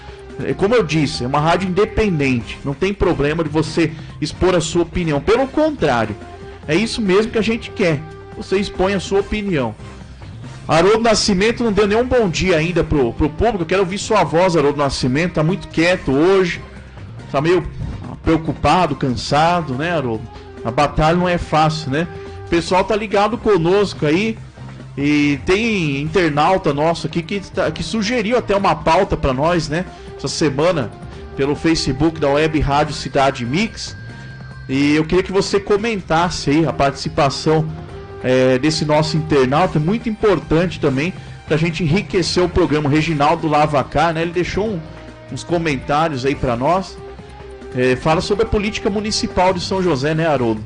Speaker 3: como eu disse, é uma rádio independente. Não tem problema de você expor a sua opinião. Pelo contrário, é isso mesmo que a gente quer. Você expõe a sua opinião. Haroldo Nascimento não deu nenhum bom dia ainda pro público. Eu quero ouvir sua voz, Haroldo Nascimento. Tá muito quieto hoje. Tá meio preocupado, cansado, né, Haroldo? A batalha não é fácil, né? O pessoal tá ligado conosco aí. E tem internauta nosso aqui que sugeriu até uma pauta para nós, né? Essa semana, pelo Facebook da Web Rádio Cidade Mix. E eu queria que você comentasse aí a participação desse nosso internauta. É muito importante também pra gente enriquecer o programa. O Reginaldo Lavacar, né? Ele deixou uns comentários aí para nós. Fala sobre a política municipal de São José, né, Haroldo?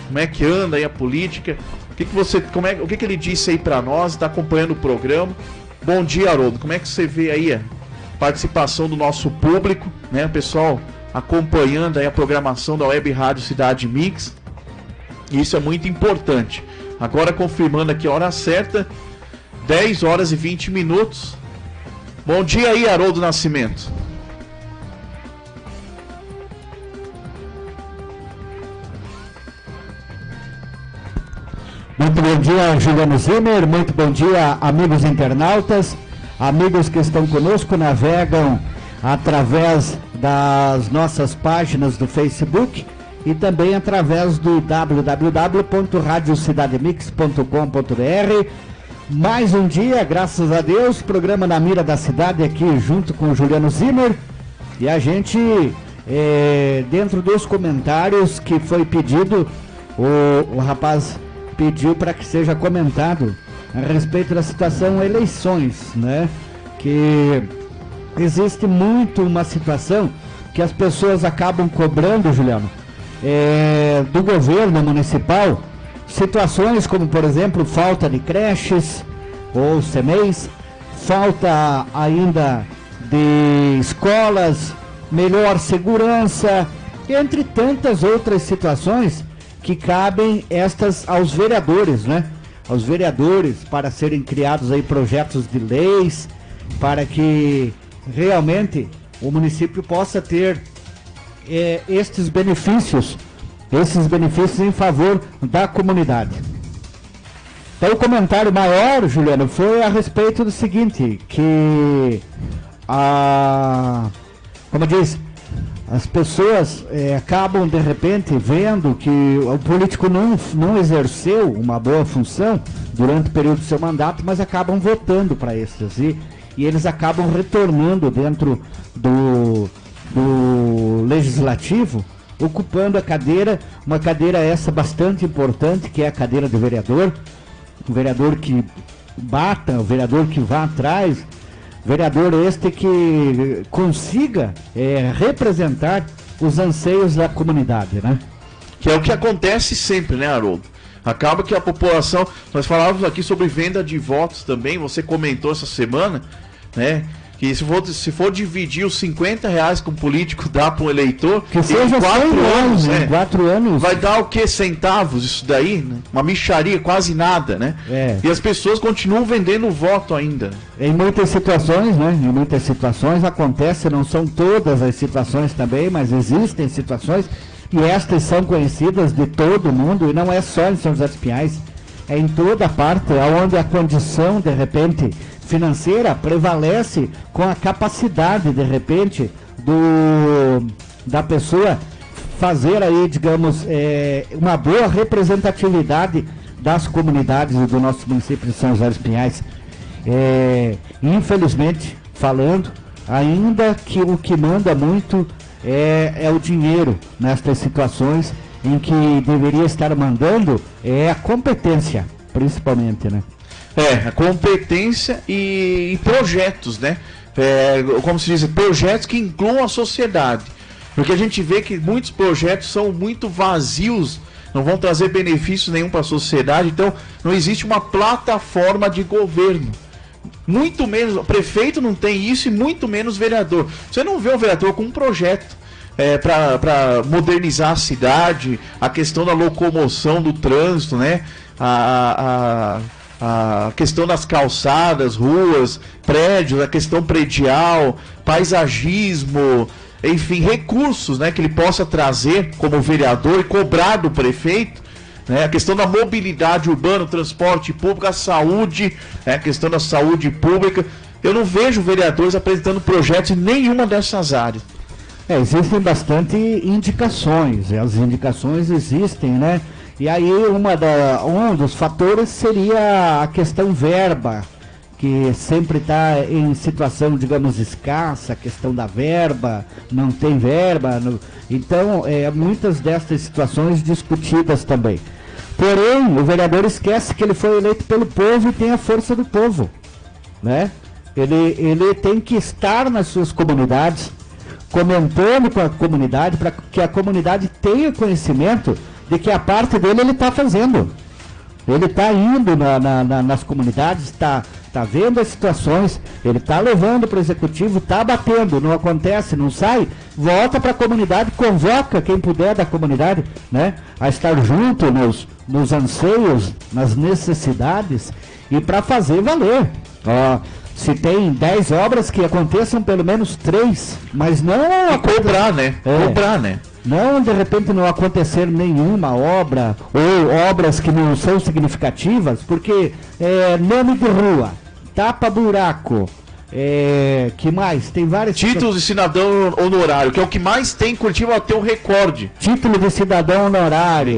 Speaker 3: Como é que anda aí a política? O que ele disse aí pra nós? Está acompanhando o programa. Bom dia, Haroldo. Como é que você vê aí a participação do nosso público, né? O pessoal acompanhando aí a programação da Web Rádio Cidade Mix. Isso é muito importante. Agora confirmando aqui a hora certa, 10 horas e 20 minutos. Bom dia aí, Haroldo Nascimento.
Speaker 6: Muito bom dia, Juliano Zimmer, muito bom dia, amigos internautas, amigos que estão conosco, navegam através das nossas páginas do Facebook e também através do www.radiocidademix.com.br. Mais um dia, graças a Deus, programa Na Mira da Cidade aqui junto com o Juliano Zimmer. E a gente, dentro dos comentários que foi pedido, o rapaz pediu para que seja comentado a respeito da situação eleições, né? Que existe muito uma situação que as pessoas acabam cobrando, Juliano, do governo municipal, situações como, por exemplo, falta de creches ou CMEs, falta ainda de escolas, melhor segurança, entre tantas outras situações que cabem estas aos vereadores, né? Aos vereadores, para serem criados aí projetos de leis, para que realmente o município possa ter esses benefícios em favor da comunidade. Então o comentário maior, Juliano, foi a respeito do seguinte, que como diz, as pessoas acabam de repente vendo que o político não exerceu uma boa função durante o período do seu mandato, mas acabam votando para esses e eles acabam retornando dentro do legislativo, ocupando a cadeira, uma cadeira essa bastante importante, que é a cadeira do vereador, o vereador que bata, o vereador que vá atrás, vereador este que consiga representar os anseios da comunidade, né?
Speaker 3: Que é o que acontece sempre, né, Haroldo? Acaba que a população... Nós falávamos aqui sobre venda de votos também, você comentou essa semana, né? Que se for dividir os R$50 que um político dá para um eleitor,
Speaker 6: que seja 4 anos, né? 4 anos.
Speaker 3: Vai dar o que? Centavos isso daí? Né? Uma mixaria, quase nada, né? E as pessoas continuam vendendo o voto ainda.
Speaker 6: Em muitas situações, né? Em muitas situações acontece, não são todas as situações também, mas existem situações, e estas são conhecidas de todo mundo, e não é só em São José dos Pinhais, é em toda parte, onde a condição, de repente, financeira prevalece com a capacidade, de repente, da pessoa fazer aí, digamos, uma boa representatividade das comunidades do nosso município de São José dos Pinhais. Infelizmente, falando, ainda que o que manda muito é o dinheiro nestas situações, em que deveria estar mandando a competência, principalmente, né?
Speaker 3: A competência e projetos, né? Como se diz, projetos que incluam a sociedade. Porque a gente vê que muitos projetos são muito vazios, não vão trazer benefício nenhum para a sociedade, então não existe uma plataforma de governo. Muito menos, o prefeito não tem isso e muito menos vereador. Você não vê o vereador com um projeto para modernizar a cidade, a questão da locomoção do trânsito, né? A questão das calçadas, ruas, prédios, a questão predial, paisagismo, enfim, recursos, né, que ele possa trazer como vereador e cobrar do prefeito, né, a questão da mobilidade urbana, transporte público, a saúde, a questão da saúde pública. Eu não vejo vereadores apresentando projetos em nenhuma dessas áreas.
Speaker 6: Existem bastante indicações, as indicações existem, né? E aí um dos fatores seria a questão verba, que sempre está em situação, digamos, escassa, a questão da verba, não tem verba, então muitas dessas situações discutidas também. Porém, o vereador esquece que ele foi eleito pelo povo e tem a força do povo, né? Ele tem que estar nas suas comunidades, comentando com a comunidade, para que a comunidade tenha conhecimento de que a parte dele ele está fazendo. Ele está indo nas comunidades, está vendo as situações, ele está levando para o executivo, está batendo, não acontece, não sai, volta para a comunidade, convoca quem puder da comunidade, né, a estar junto nos anseios, nas necessidades, e para fazer valer. Se tem 10 obras, que aconteçam pelo menos 3, mas não...
Speaker 3: Cobrar, né? Cobrar, né?
Speaker 6: Não, de repente, não acontecer nenhuma obra, ou obras que não são significativas, porque nome de rua, tapa-buraco, que mais? Tem vários...
Speaker 3: Títulos de cidadão honorário, que é o que mais tem em Curitiba, até o recorde.
Speaker 6: Título de cidadão honorário,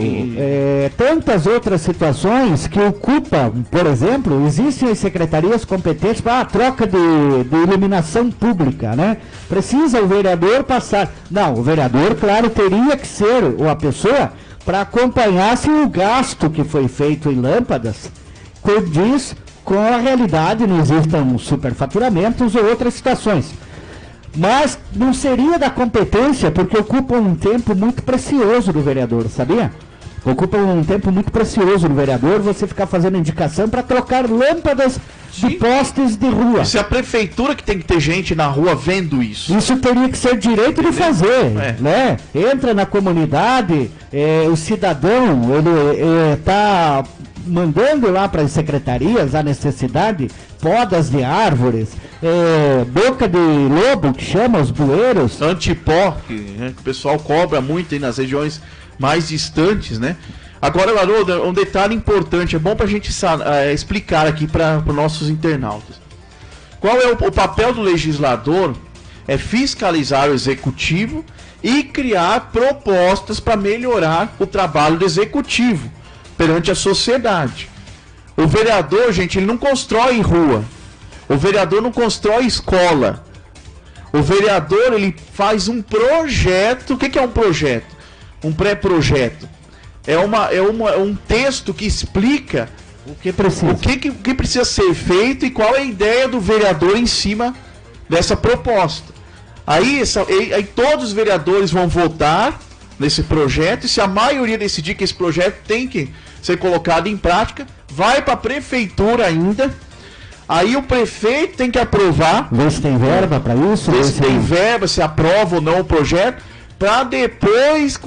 Speaker 6: tantas outras situações que ocupam, por exemplo, existem as secretarias competentes para a troca de iluminação pública, né? Precisa o vereador passar... Não, o vereador, claro, teria que ser a pessoa para acompanhar se o gasto que foi feito em lâmpadas condiz com a realidade, não existam superfaturamentos ou outras situações. Mas não seria da competência, porque ocupa um tempo muito precioso do vereador, sabia? Ocupa um tempo muito precioso no vereador você ficar fazendo indicação para trocar lâmpadas de postes de rua.
Speaker 3: Isso é a prefeitura que tem que ter gente na rua vendo isso.
Speaker 6: Isso teria que ser direito de fazer, né? Entra na comunidade, o cidadão, ele está mandando lá para as secretarias a necessidade, podas de árvores, boca de lobo, que chama os bueiros.
Speaker 3: Antipó, que o pessoal cobra muito aí nas regiões mais distantes, né? Agora, Haroldo, um detalhe importante, é bom para a gente explicar aqui para os nossos internautas. Qual é o papel do legislador? É fiscalizar o executivo e criar propostas para melhorar o trabalho do executivo perante a sociedade. O vereador, gente, ele não constrói rua. O vereador não constrói escola. O vereador, ele faz um projeto. O que é um projeto? Um pré-projeto. É um texto que explica o que precisa ser feito e qual é a ideia do vereador em cima dessa proposta. Aí todos os vereadores vão votar nesse projeto e se a maioria decidir que esse projeto tem que ser colocado em prática, vai para a prefeitura ainda. Aí o prefeito tem que aprovar.
Speaker 6: Ver se tem verba para isso.
Speaker 3: Ver se tem verba, se aprova ou não o projeto, para depois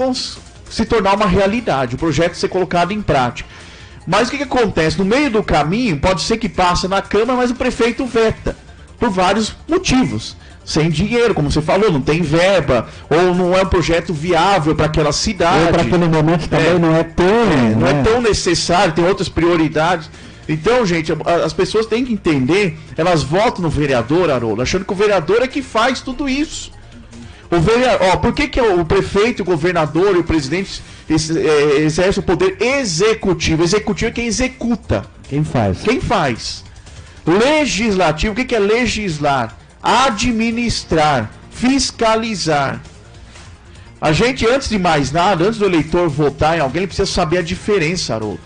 Speaker 3: se tornar uma realidade, o projeto ser colocado em prática. Mas o que acontece? No meio do caminho, pode ser que passe na Câmara, mas o prefeito veta, por vários motivos. Sem dinheiro, como você falou, não tem verba, ou não é um projeto viável para aquela cidade.
Speaker 6: Ou para aquele momento também não é tão
Speaker 3: necessário, tem outras prioridades. Então, gente, as pessoas têm que entender, elas votam no vereador, Haroldo, achando que o vereador é que faz tudo isso. Por que o prefeito, o governador e o presidente exercem o poder executivo? Executivo é quem executa.
Speaker 6: Quem faz.
Speaker 3: Legislativo, o que é legislar? Administrar, fiscalizar. A gente, antes de mais nada, antes do eleitor votar em alguém, ele precisa saber a diferença, Haroldo.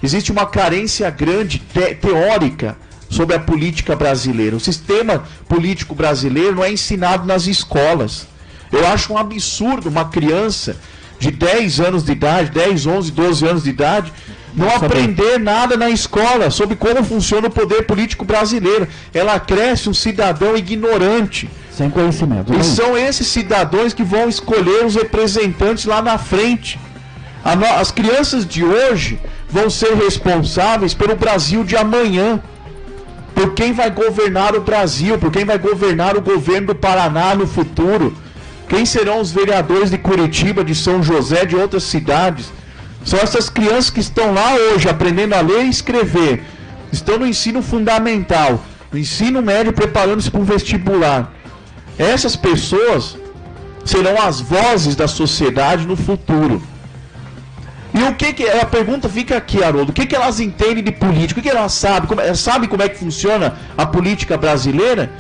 Speaker 3: Existe uma carência grande, teórica, sobre a política brasileira. O sistema político brasileiro não é ensinado nas escolas. Eu acho um absurdo uma criança de 10 anos de idade, 10, 11, 12 anos de idade, não aprender nada na escola sobre como funciona o poder político brasileiro. Ela cresce um cidadão ignorante.
Speaker 6: Sem conhecimento.
Speaker 3: E são esses cidadãos que vão escolher os representantes lá na frente. As crianças de hoje vão ser responsáveis pelo Brasil de amanhã. Por quem vai governar o Brasil, por quem vai governar o governo do Paraná no futuro. Quem serão os vereadores de Curitiba, de São José, de outras cidades? São essas crianças que estão lá hoje aprendendo a ler e escrever. Estão no ensino fundamental, no ensino médio, preparando-se para um vestibular. Essas pessoas serão as vozes da sociedade no futuro. E o que a pergunta fica aqui, Haroldo, o que elas entendem de política? O que elas sabem? Sabe como é que funciona a política brasileira?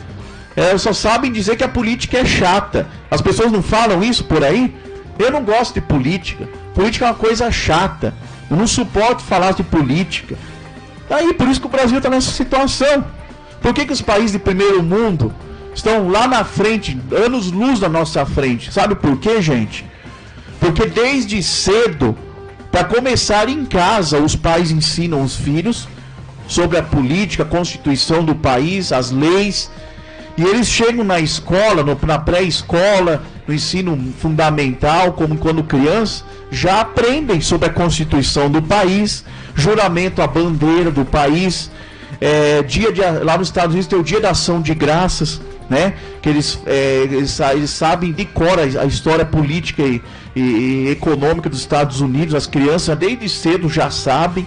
Speaker 3: Elas só sabem dizer que a política é chata. As pessoas não falam isso por aí? Eu não gosto de política. Política é uma coisa chata. Eu não suporto falar de política. Aí, por isso que o Brasil está nessa situação. Por que os países de primeiro mundo estão lá na frente, anos-luz na nossa frente? Sabe por quê, gente? Porque desde cedo, para começar em casa, os pais ensinam os filhos sobre a política, a constituição do país, as leis. E eles chegam na escola, na pré-escola, no ensino fundamental, como quando criança, já aprendem sobre a Constituição do país, juramento à bandeira do país, lá nos Estados Unidos tem o Dia da Ação de Graças, né? Que eles sabem de cor a história política e econômica dos Estados Unidos, as crianças desde cedo já sabem.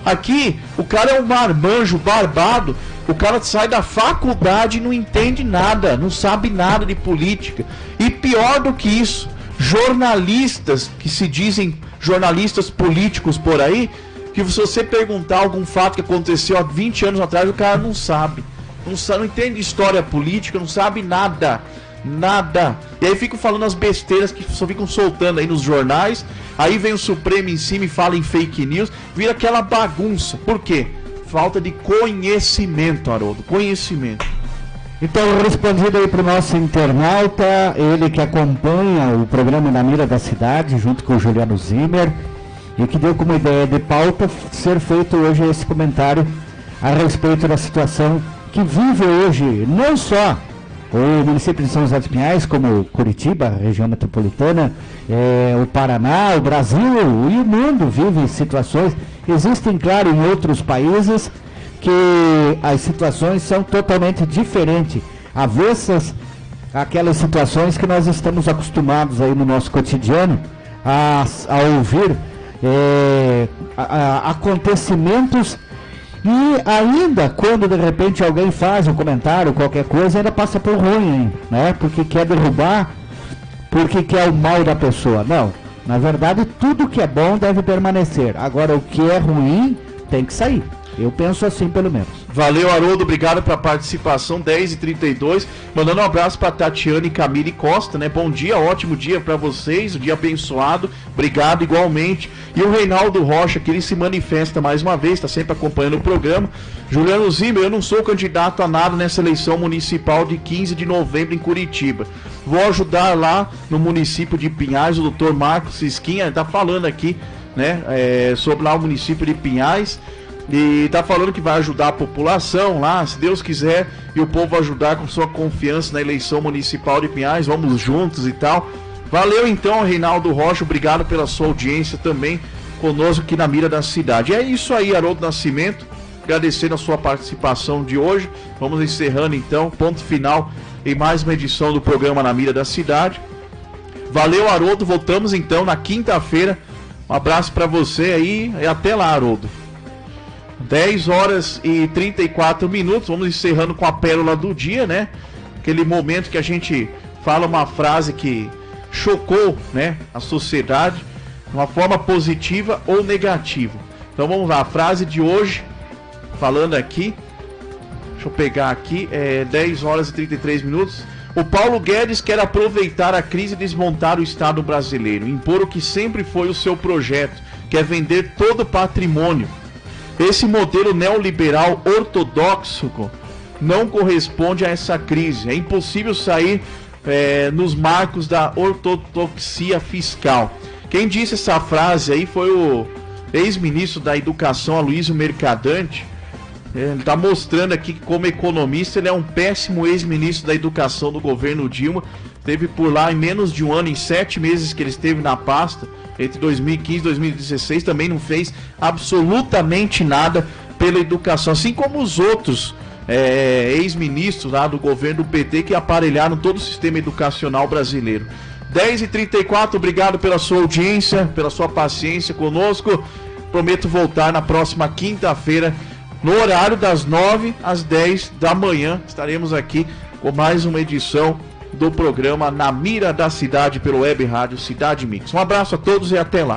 Speaker 3: Aqui, o cara é um marmanjo, barbado, o cara sai da faculdade e não entende nada, não sabe nada de política. E pior do que isso, jornalistas que se dizem jornalistas políticos por aí, que se você perguntar algum fato que aconteceu há 20 anos atrás, o cara não sabe. Não entende história política, não sabe nada. Nada. E aí ficam falando as besteiras que só ficam soltando aí nos jornais. Aí vem o Supremo em cima e fala em fake news. Vira aquela bagunça. Por quê? Falta de conhecimento, Haroldo. Conhecimento.
Speaker 6: Então, respondido aí para o nosso internauta, ele que acompanha o programa Na Mira da Cidade, junto com o Juliano Zimmer. e que deu como ideia de pauta ser feito hoje esse comentário a respeito da situação que vive hoje, não só o município de São José dos Pinhais, como Curitiba, região metropolitana, o Paraná, o Brasil e o mundo vivem situações. Existem, claro, em outros países que as situações são totalmente diferentes, avessas àquelas situações que nós estamos acostumados aí no nosso cotidiano a ouvir acontecimentos. E ainda, quando de repente alguém faz um comentário, qualquer coisa, ainda passa por ruim, né? Porque quer derrubar, porque quer o mal da pessoa. Não, na verdade, tudo que é bom deve permanecer. Agora, o que é ruim tem que sair. Eu penso assim, pelo menos.
Speaker 3: Valeu, Haroldo, obrigado pela participação, 10h32. Mandando um abraço para Tatiane Camille Costa, né? Bom dia, ótimo dia para vocês, um dia abençoado. Obrigado igualmente. E o Reinaldo Rocha, que ele se manifesta mais uma vez, está sempre acompanhando o programa. Juliano Zimmer, eu não sou candidato a nada nessa eleição municipal de 15 de novembro em Curitiba. Vou ajudar lá no município de Pinhais, o doutor Marcos Sisquinha está falando aqui, né? Sobre lá o município de Pinhais. E tá falando que vai ajudar a população lá, se Deus quiser, e o povo ajudar com sua confiança na eleição municipal de Pinhais, vamos juntos e tal. Valeu então, Reinaldo Rocha, obrigado pela sua audiência também conosco aqui na Mira da Cidade. É isso aí, Haroldo Nascimento, agradecendo a sua participação de hoje. Vamos encerrando então, ponto final em mais uma edição do programa Na Mira da Cidade. Valeu, Haroldo, voltamos então na quinta-feira. Um abraço pra você aí e até lá, Haroldo. 10h34, vamos encerrando com a pérola do dia, né? Aquele momento que a gente fala uma frase que chocou, né, a sociedade, de uma forma positiva ou negativa. Então vamos lá, a frase de hoje, falando aqui, deixa eu pegar aqui, 10h33. O Paulo Guedes quer aproveitar a crise e desmontar o Estado brasileiro, impor o que sempre foi o seu projeto, que é vender todo o patrimônio. Esse modelo neoliberal ortodoxo não corresponde a essa crise. É impossível sair nos marcos da ortodoxia fiscal. Quem disse essa frase aí foi o ex-ministro da Educação, Aloysio Mercadante. Ele está mostrando aqui que, como economista, ele é um péssimo ex-ministro da Educação do governo Dilma. Esteve por lá em menos de um ano, em 7 meses que ele esteve na pasta, entre 2015 e 2016, também não fez absolutamente nada pela educação, assim como os outros ex-ministros lá do governo do PT que aparelharam todo o sistema educacional brasileiro. 10h34, obrigado pela sua audiência, pela sua paciência conosco. Prometo voltar na próxima quinta-feira, no horário das 9 às 10 da manhã. Estaremos aqui com mais uma edição do programa Na Mira da Cidade pelo Web Rádio Cidade Mix. Um abraço a todos e até lá.